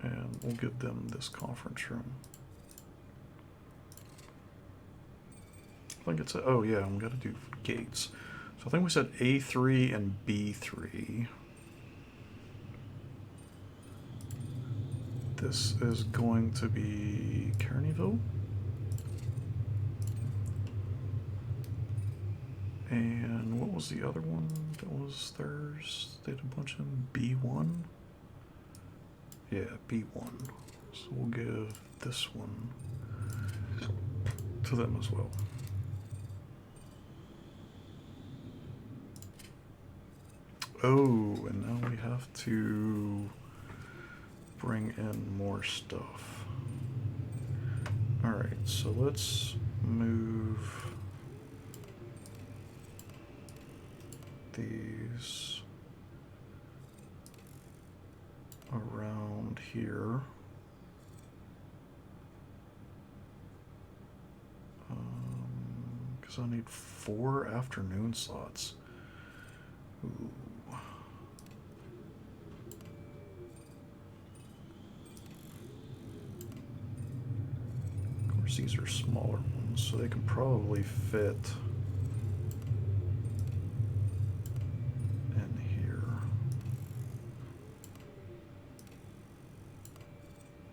And we'll give them this conference room. I think it's oh yeah, I'm gonna do gates. So I think we said A3 and B3. This is going to be Kearneyville. And what was the other one that was theirs? They had a bunch of B1. Yeah, B1. So we'll give this one to them as well. Oh, and now we have to bring in more stuff. Alright, so let's move these around here. Because I need 4 afternoon slots. Ooh. Of course, these are smaller ones, so they can probably fit in here.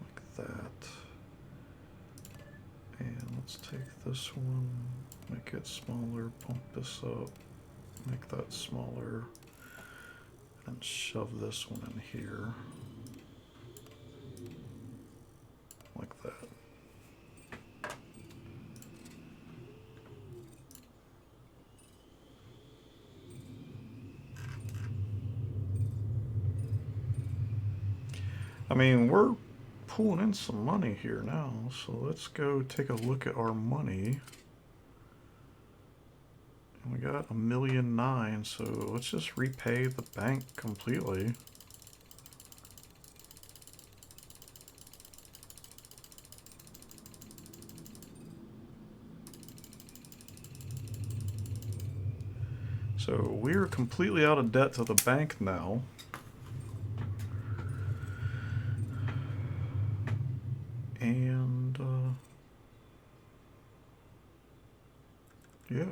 Like that. And let's take this one, make it smaller, bump this up, make that smaller, and shove this one in here. Like that. I mean, we're pulling in some money here now, so let's go take a look at our money. We got $1.9 million, so let's just repay the bank completely. So we're completely out of debt to the bank now. And yeah.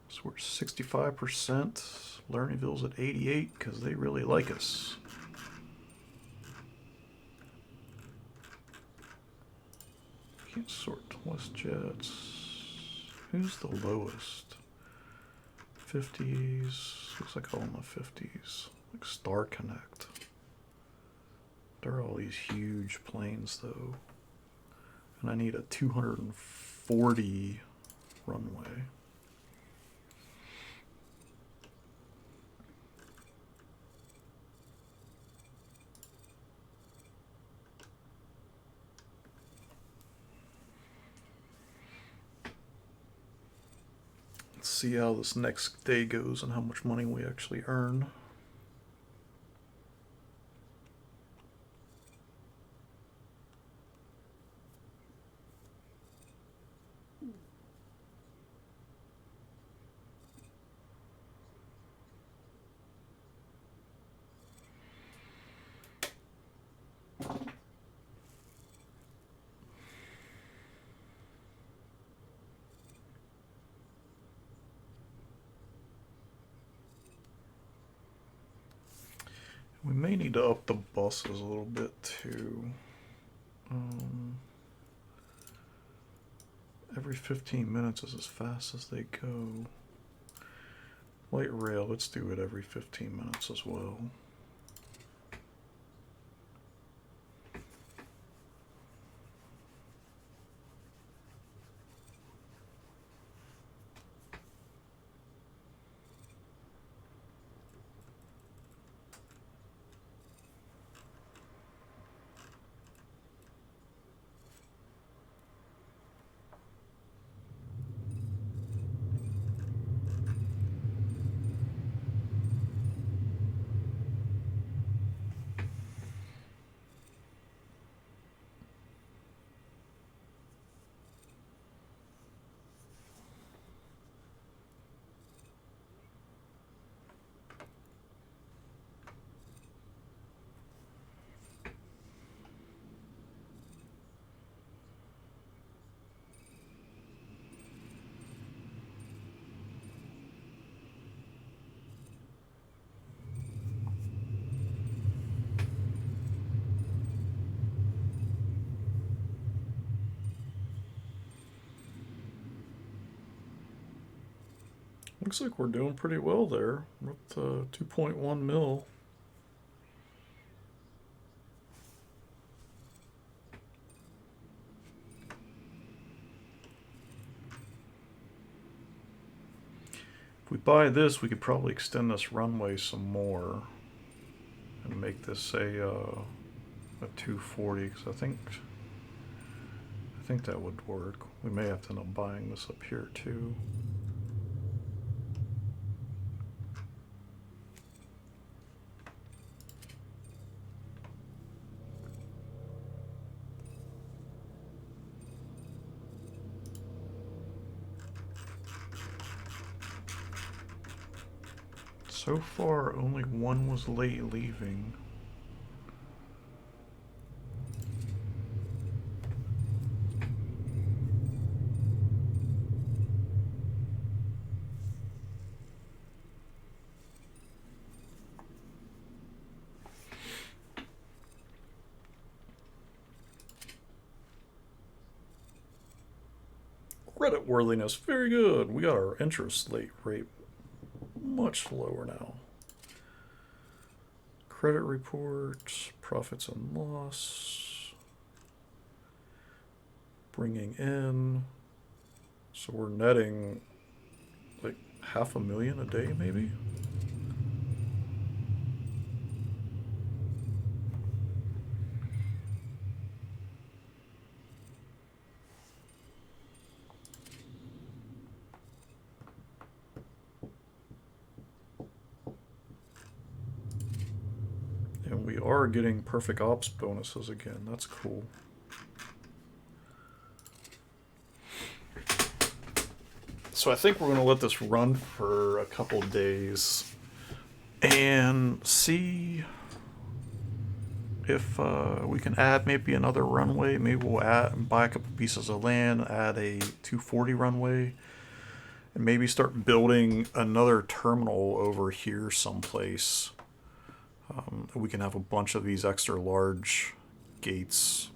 So we're 65%. Lernyville's at 88% because they really like us. Can't sort WestJets. Who's the lowest? 50s. Looks like all in the 50s. Like Star Connect. There are all these huge planes though. And I need a 240 runway. Let's see how this next day goes and how much money we actually earn. We may need to up the buses a little bit too. Every 15 minutes is as fast as they go. Light rail, let's do it every 15 minutes as well. Looks like we're doing pretty well there with 2.1 mil. If we buy this, we could probably extend this runway some more and make this a 240, because I think that would work. We may have to end up buying this up here too. So far, only one was late leaving. Credit worthiness, very good. We got our interest rate much lower now. Credit report, profits and loss, bringing in. So we're netting like $500,000 a day, maybe. And we are getting perfect ops bonuses again. That's cool. So I think we're going to let this run for a couple days and see if we can add maybe another runway. Maybe we'll buy a couple pieces of land, add a 240 runway, and maybe start building another terminal over here someplace. We can have a bunch of these extra large gates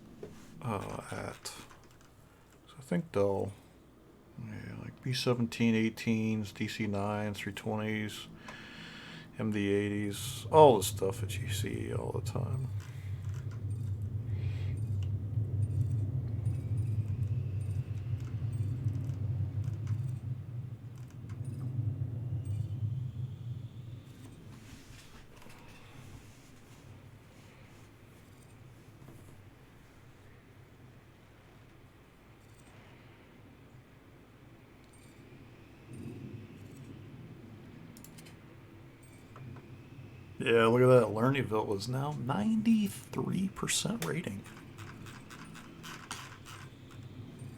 at. So I think they'll, like B17, 18s, DC9s, 320s, MD80s, all the stuff that you see all the time. Yeah, look at that. Lernyville is now 93% rating.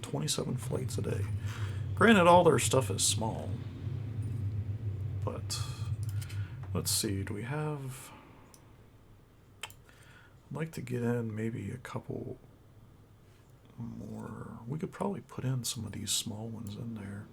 27 flights a day. Granted, all their stuff is small. But let's see. Do we have... I'd like to get in maybe a couple more. We could probably put in some of these small ones in there.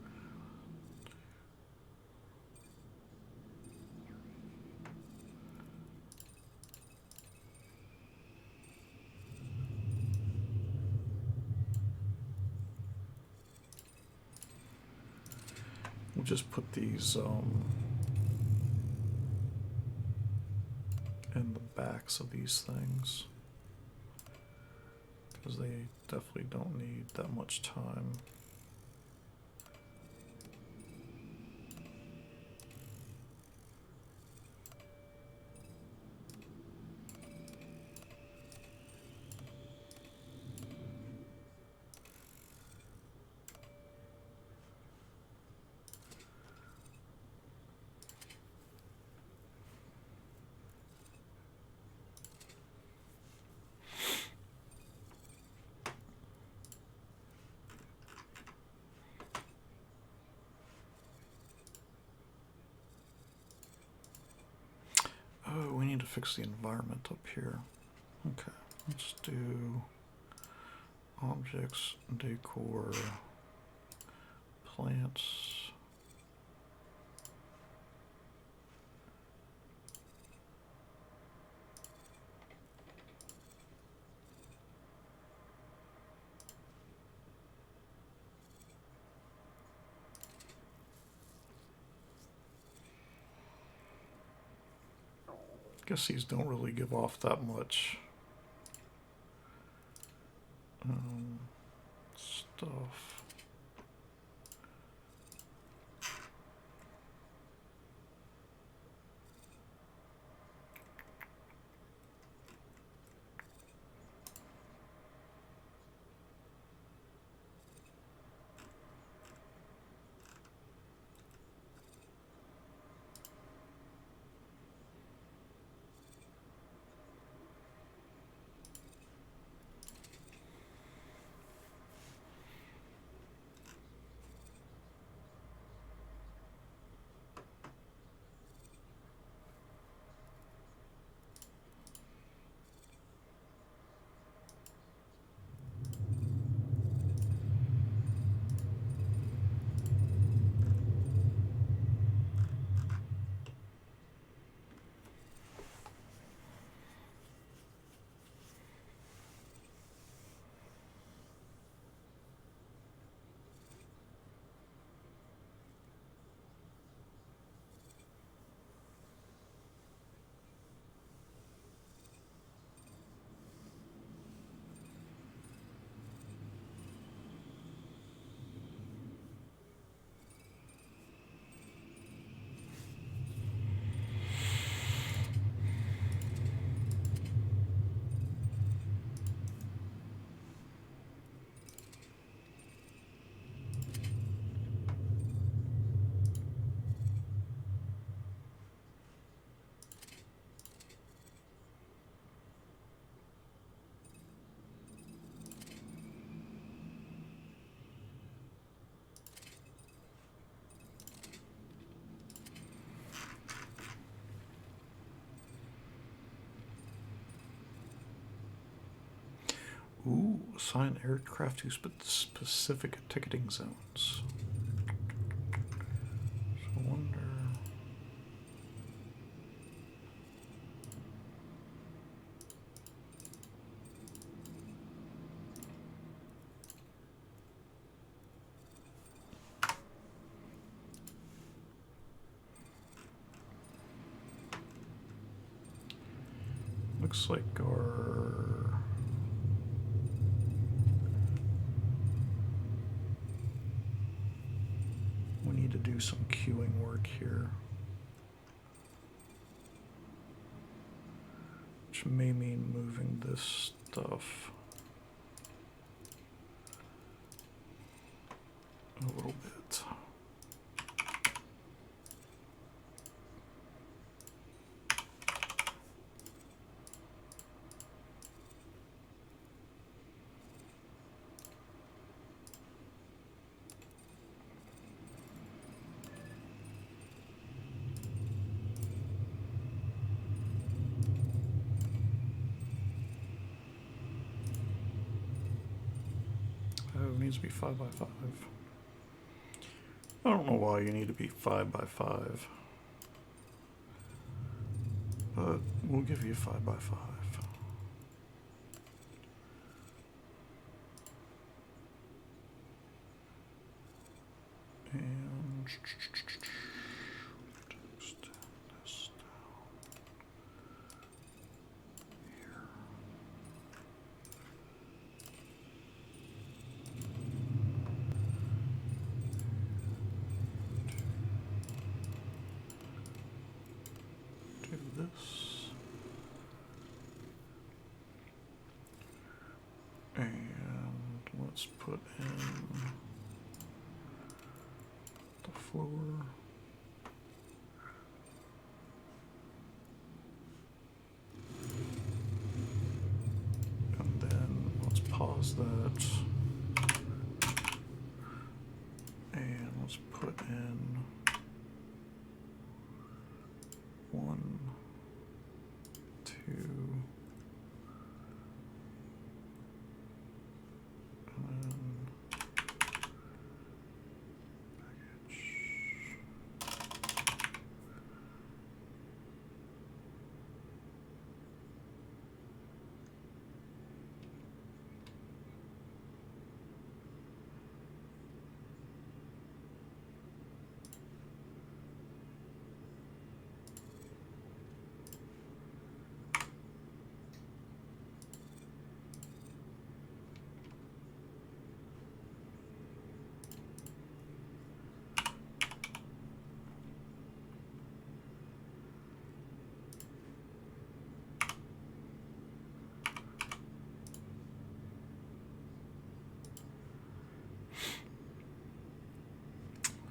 We'll just put these in the backs of these things, because they definitely don't need that much time. Oh, we need to fix the environment up here. Okay, let's do objects, decor, plants. guess these don't really give off that much stuff. Ooh, assign aircraft to specific ticketing zones. So I wonder. Looks like we need to do some queuing work here, which may mean moving this stuff a little bit. It needs to be 5 by 5. I don't know why you need to be 5 by 5, but we'll give you 5 by 5. And extend this down here. Do this. And let's put in the floor. And then let's pause that. And let's put in 1, 2, and then package.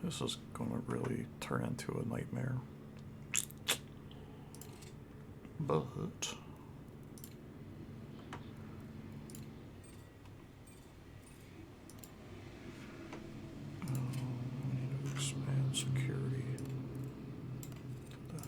This is going to really turn into a nightmare. But we need to expand security to that.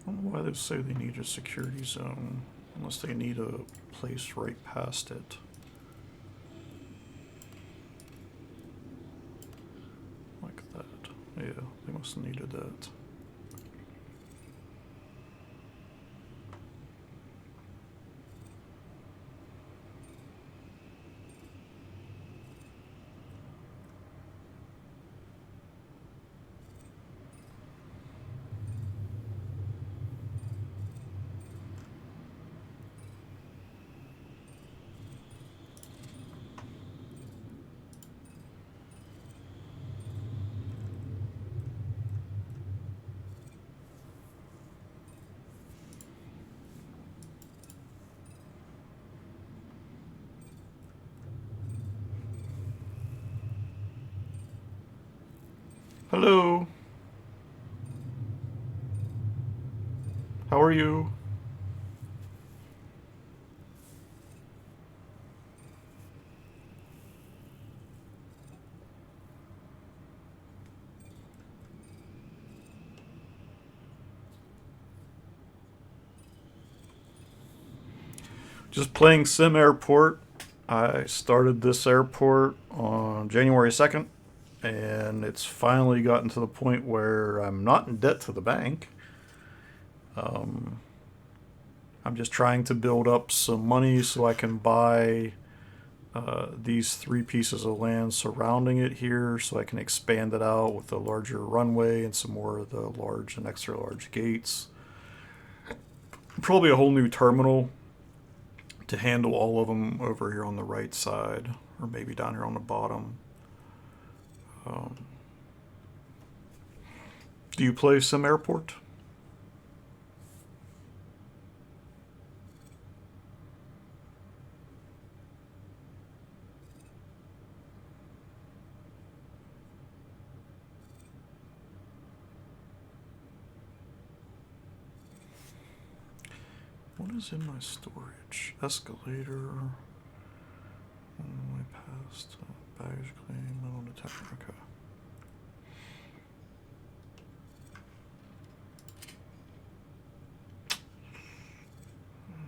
I don't know why they say they need a security zone, unless they need a place right past it. Like that. Yeah, they must have needed that. Hello. How are you? Just playing SimAirport. I started this airport on January 2nd, and it's finally gotten to the point where I'm not in debt to the bank. I'm just trying to build up some money so I can buy these 3 pieces of land surrounding it here, so I can expand it out with a larger runway and some more of the large and extra large gates. Probably a whole new terminal to handle all of them over here on the right side, or maybe down here on the bottom. Do you play SimAirport? What is in my storage? Escalator. On the way past. Baggage claim. Metal detector. Okay.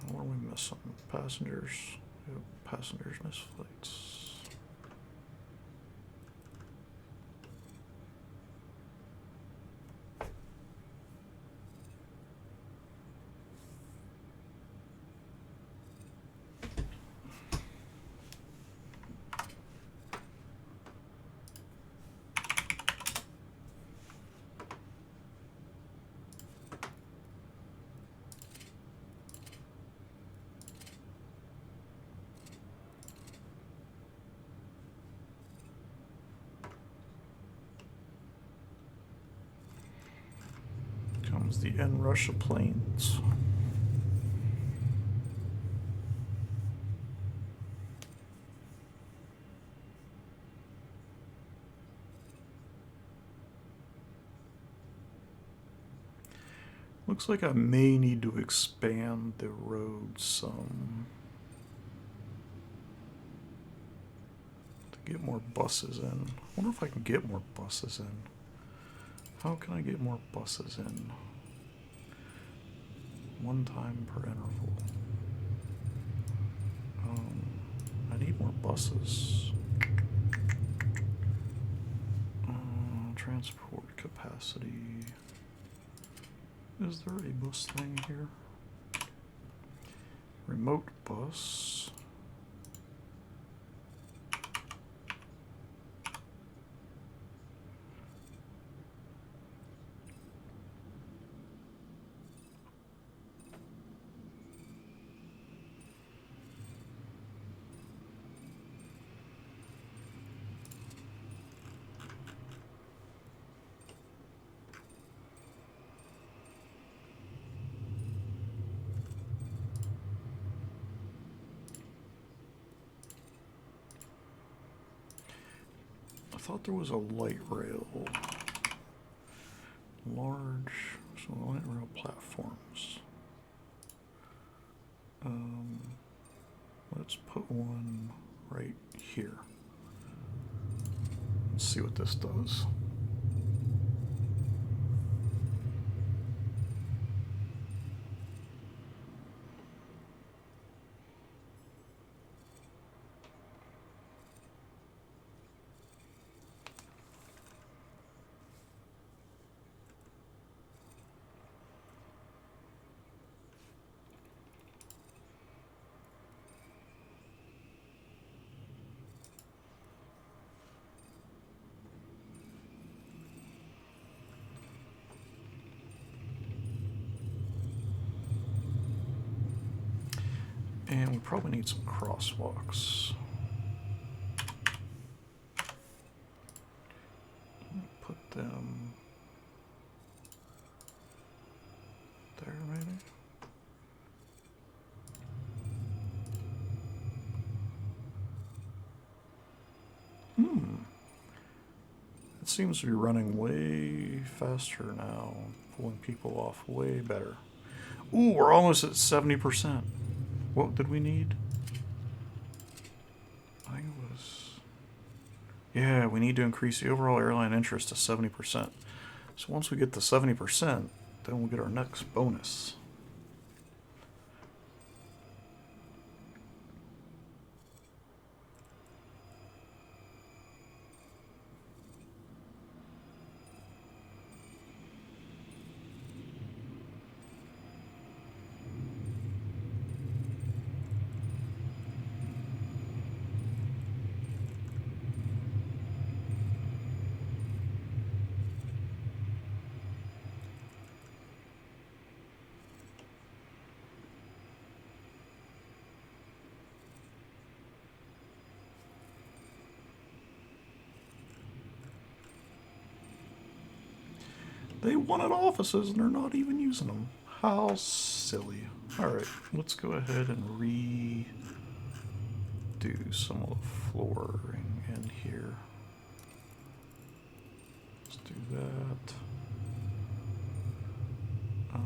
What are we missing? Passengers. Yep, passengers miss flights. Comes the inrush of planes. Looks like I may need to expand the road some to get more buses in. I wonder if I can get more buses in. How can I get more buses in? 1 time per interval. I need more buses. Transport capacity. Is there a bus thing here? Remote bus. I thought there was a light rail. So light rail platforms. Let's put one right here. Let's see what this does. And we probably need some crosswalks. Put them there, maybe? It seems to be running way faster now, pulling people off way better. Ooh, we're almost at 70%. What did we need? I think it was... Yeah, we need to increase the overall airline interest to 70%. So once we get to 70%, then we'll get our next bonus. They wanted offices and they're not even using them. How silly. Alright, let's go ahead and redo some of the flooring in here. Let's do that. I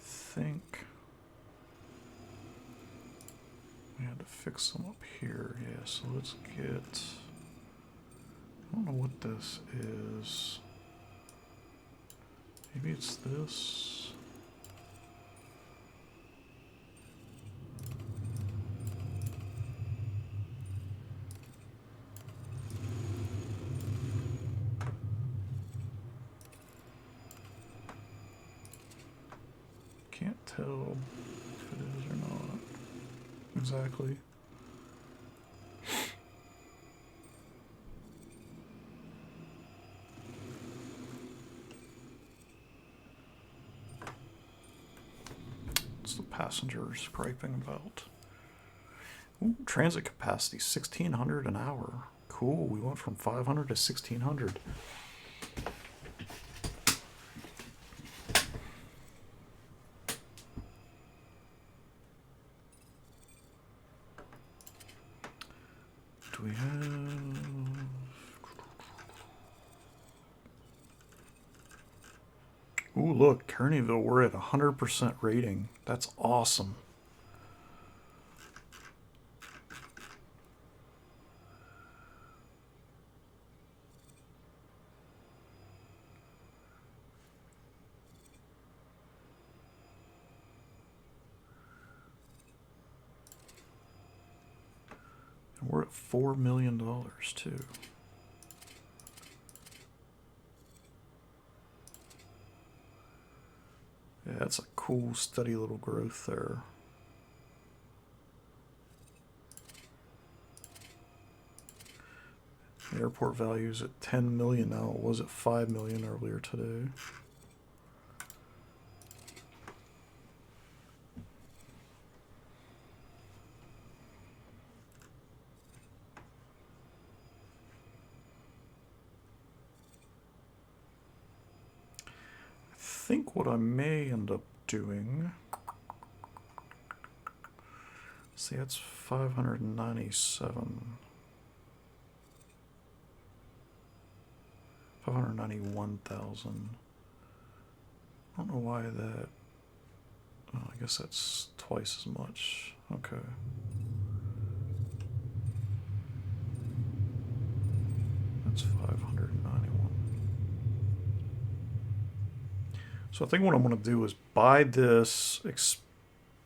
think we had to fix some up here. Yeah, so let's get... I don't know what this is. Maybe it's this. Can't tell if it is or not exactly. Passengers griping about. Ooh, transit capacity 1,600 an hour. Cool. We went from 500 to 1,600. Do we have... Ooh, look, Kearneyville, we're at 100% rating. That's awesome. And we're at $4 million too. Yeah, that's a cool, steady little growth there. The airport value is at 10 million now. It was at 5 million earlier today. I think what I may end up doing, see, that's 597, 591,000. I don't know why that, oh, I guess that's twice as much. Okay. That's 591. So I think what I'm going to do is buy this,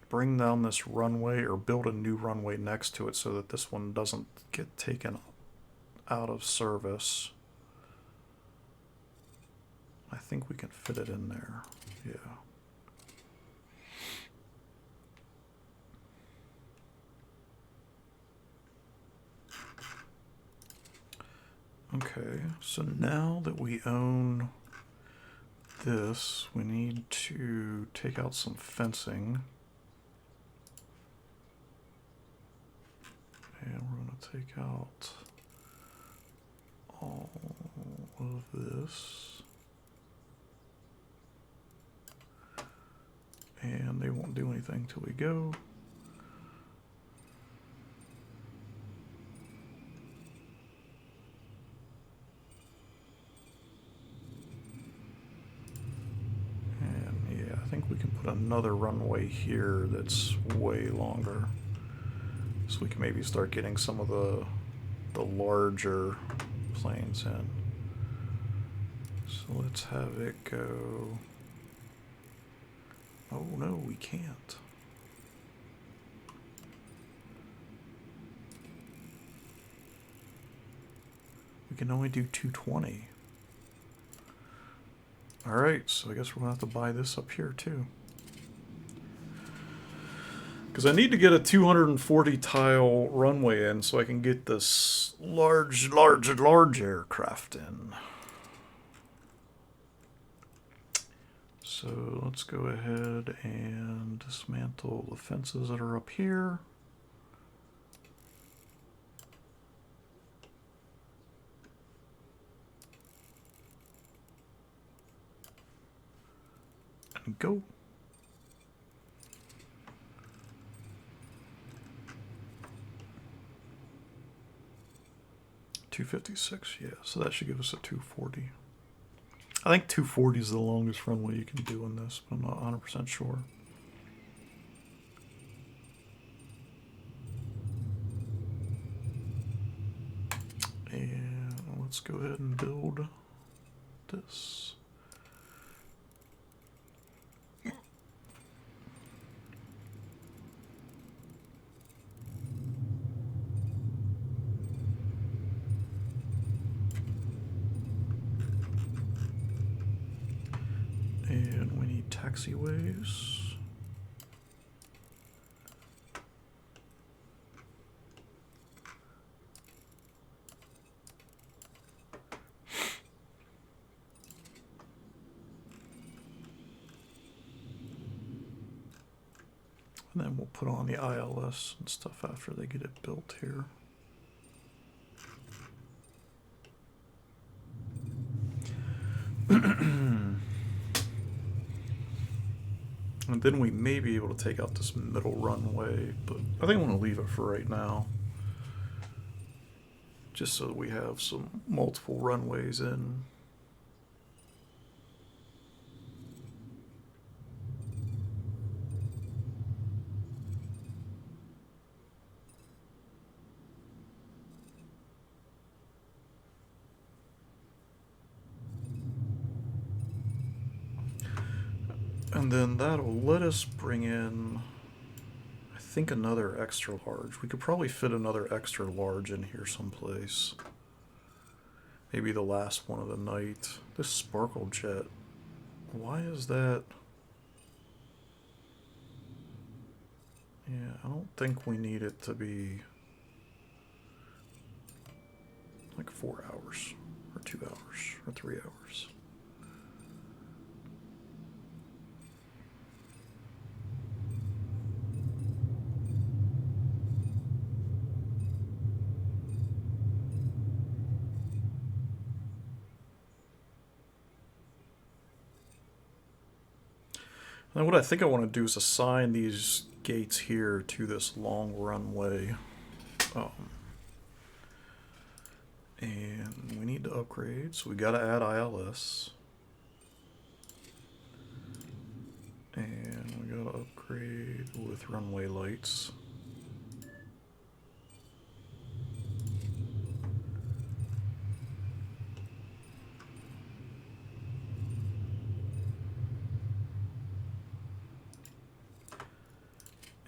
bring down this runway, or build a new runway next to it so that this one doesn't get taken out of service. I think we can fit it in there. Yeah. Okay, so now that we own this, we need to take out some fencing. And we're going to take out all of this. And they won't do anything till we go. I think we can put another runway here that's way longer, so we can maybe start getting some of the larger planes in. So let's have it go. Oh no, we can't. We can only do 220. Alright, so I guess we're going to have to buy this up here too. Because I need to get a 240 tile runway in so I can get this large aircraft in. So let's go ahead and dismantle the fences that are up here. And go. $256, yeah, so that should give us a 240. I think 240 is the longest runway you can do in this, but I'm not 100% sure. And let's go ahead and build this. And we need taxiways. And then we'll put on the ILS and stuff after they get it built here. And then we may be able to take out this middle runway, but I think I'm going to leave it for right now. Just so that we have some multiple runways in. And then that'll let us bring in, I think another extra large. We could probably fit another extra large in here someplace. Maybe the last one of the night. This sparkle jet. Why is that? Yeah, I don't think we need it to be like 4 hours or 2 hours or 3 hours. Now what I think I want to do is assign these gates here to this long runway. And we need to upgrade, so we got to add ILS. And we got to upgrade with runway lights.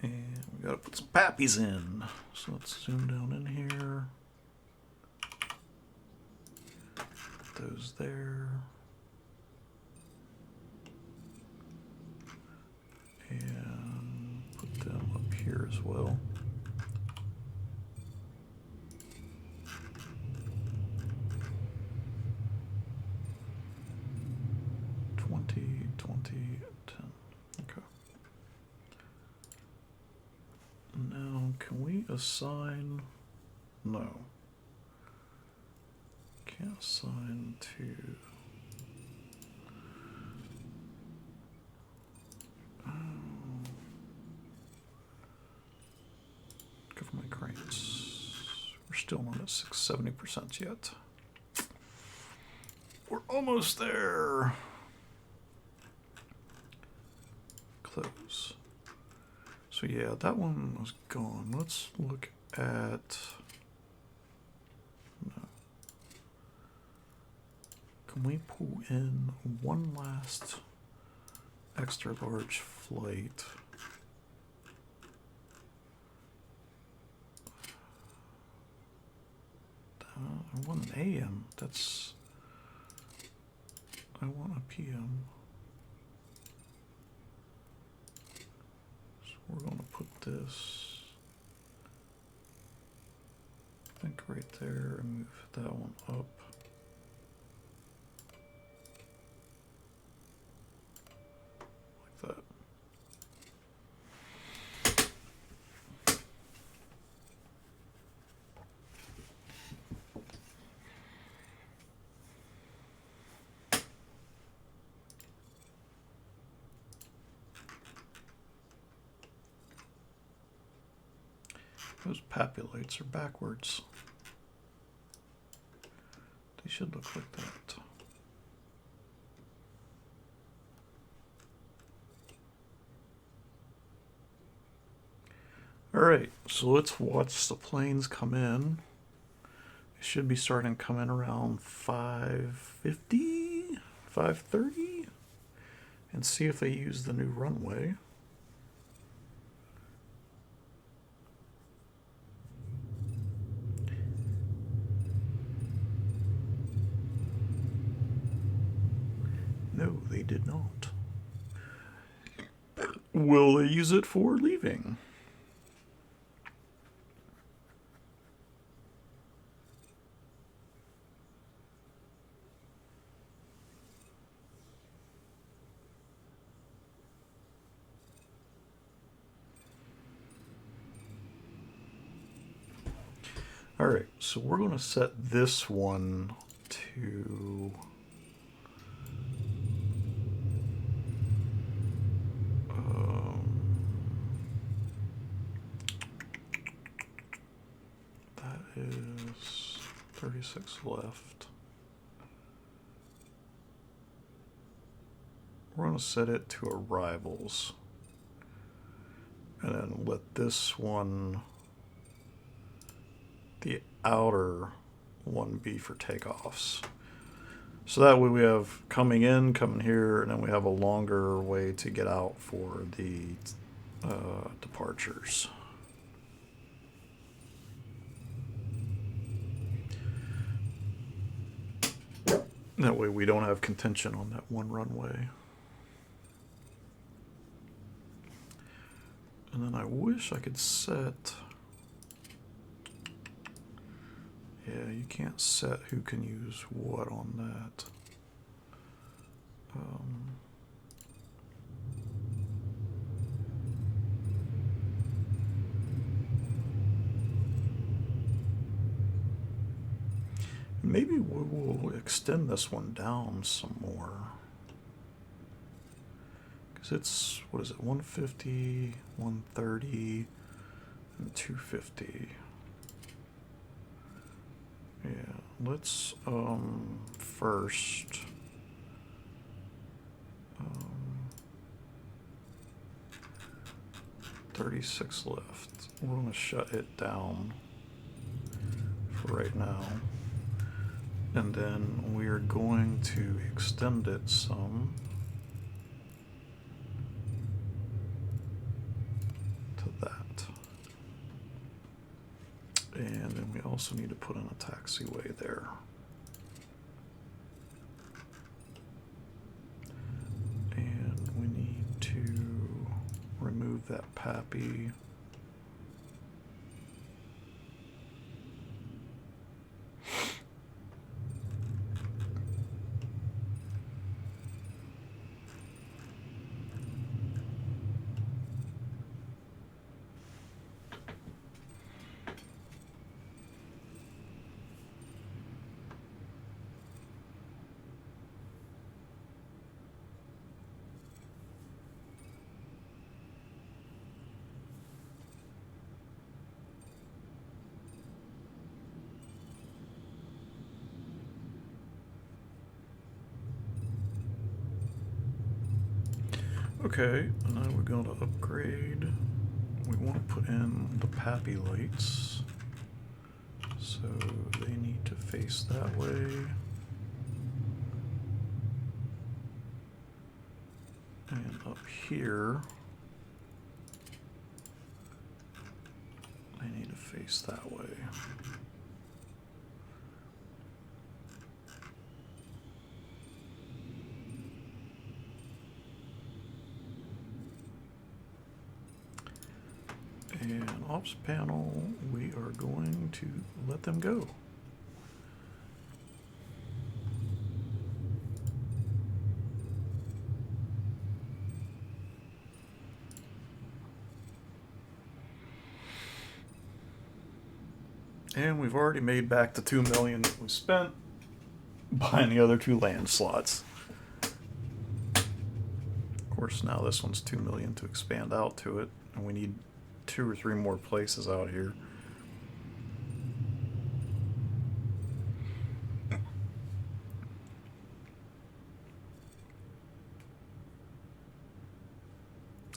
And we got to put some pappies in. So let's zoom down in here. Put those there. And put them up here as well. Can we assign? No. Can't assign to. Government grants. We're still not at 70% yet. We're almost there. Close. So yeah, that one was gone. Let's look at. No. Can we pull in one last extra large flight? I want an AM. That's. I want a PM. We're going to put this, I think, right there and move that one up. Like that. Those papulates are backwards. They should look like that. Alright, so let's watch the planes come in. They should be starting to come in around 5:50, 5:30, and see if they use the new runway. No, they did not. Will they use it for leaving? All right, so we're going to set this one to that is 36 left. We're going to set it to arrivals and then let this one, the outer one, be for takeoffs. So that way we have coming in, coming here, and then we have a longer way to get out for the departures. That way we don't have contention on that one runway. And then I wish I could set... Yeah, you can't set who can use what on that. Maybe we will extend this one down some more. Because it's, what is it, 150, 130, and 250. Yeah, let's, first, 36 left. We're going to shut it down for right now. And then we're going to extend it some to that. And then we also need to put in a taxiway there. And we need to remove that PAPI. Okay, and now we're going to upgrade. We want to put in the PAPI lights. So they need to face that way. And up here, they need to face that way. And ops panel, we are going to let them go. And we've already made back the $2 million that we spent buying the other 2 land slots. Of course, now this one's $2 million to expand out to it, and we need 2 or 3 more places out here.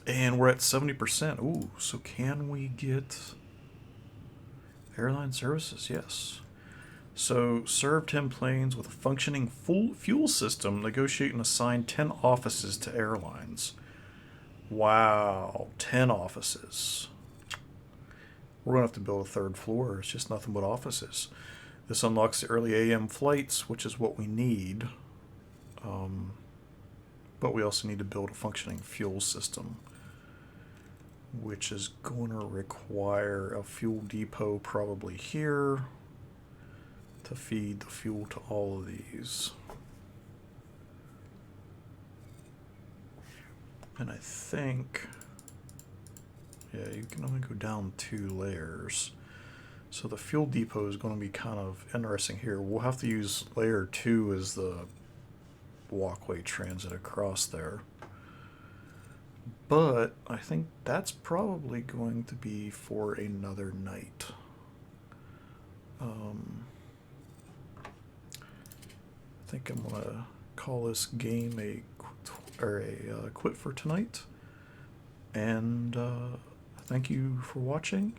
And we're at 70%. Ooh, so can we get airline services? Yes. So serve 10 planes with a functioning full fuel system, negotiate and assign 10 offices to airlines. Wow, 10 offices. We're going to have to build a 3rd floor. It's just nothing but offices. This unlocks the early AM flights, which is what we need. But we also need to build a functioning fuel system, which is going to require a fuel depot probably here to feed the fuel to all of these. And I think... yeah, you can only go down 2 layers. So the fuel depot is going to be kind of interesting here. We'll have to use layer 2 as the walkway transit across there. But I think that's probably going to be for another night. I think I'm going to call this game a quit for tonight. And thank you for watching.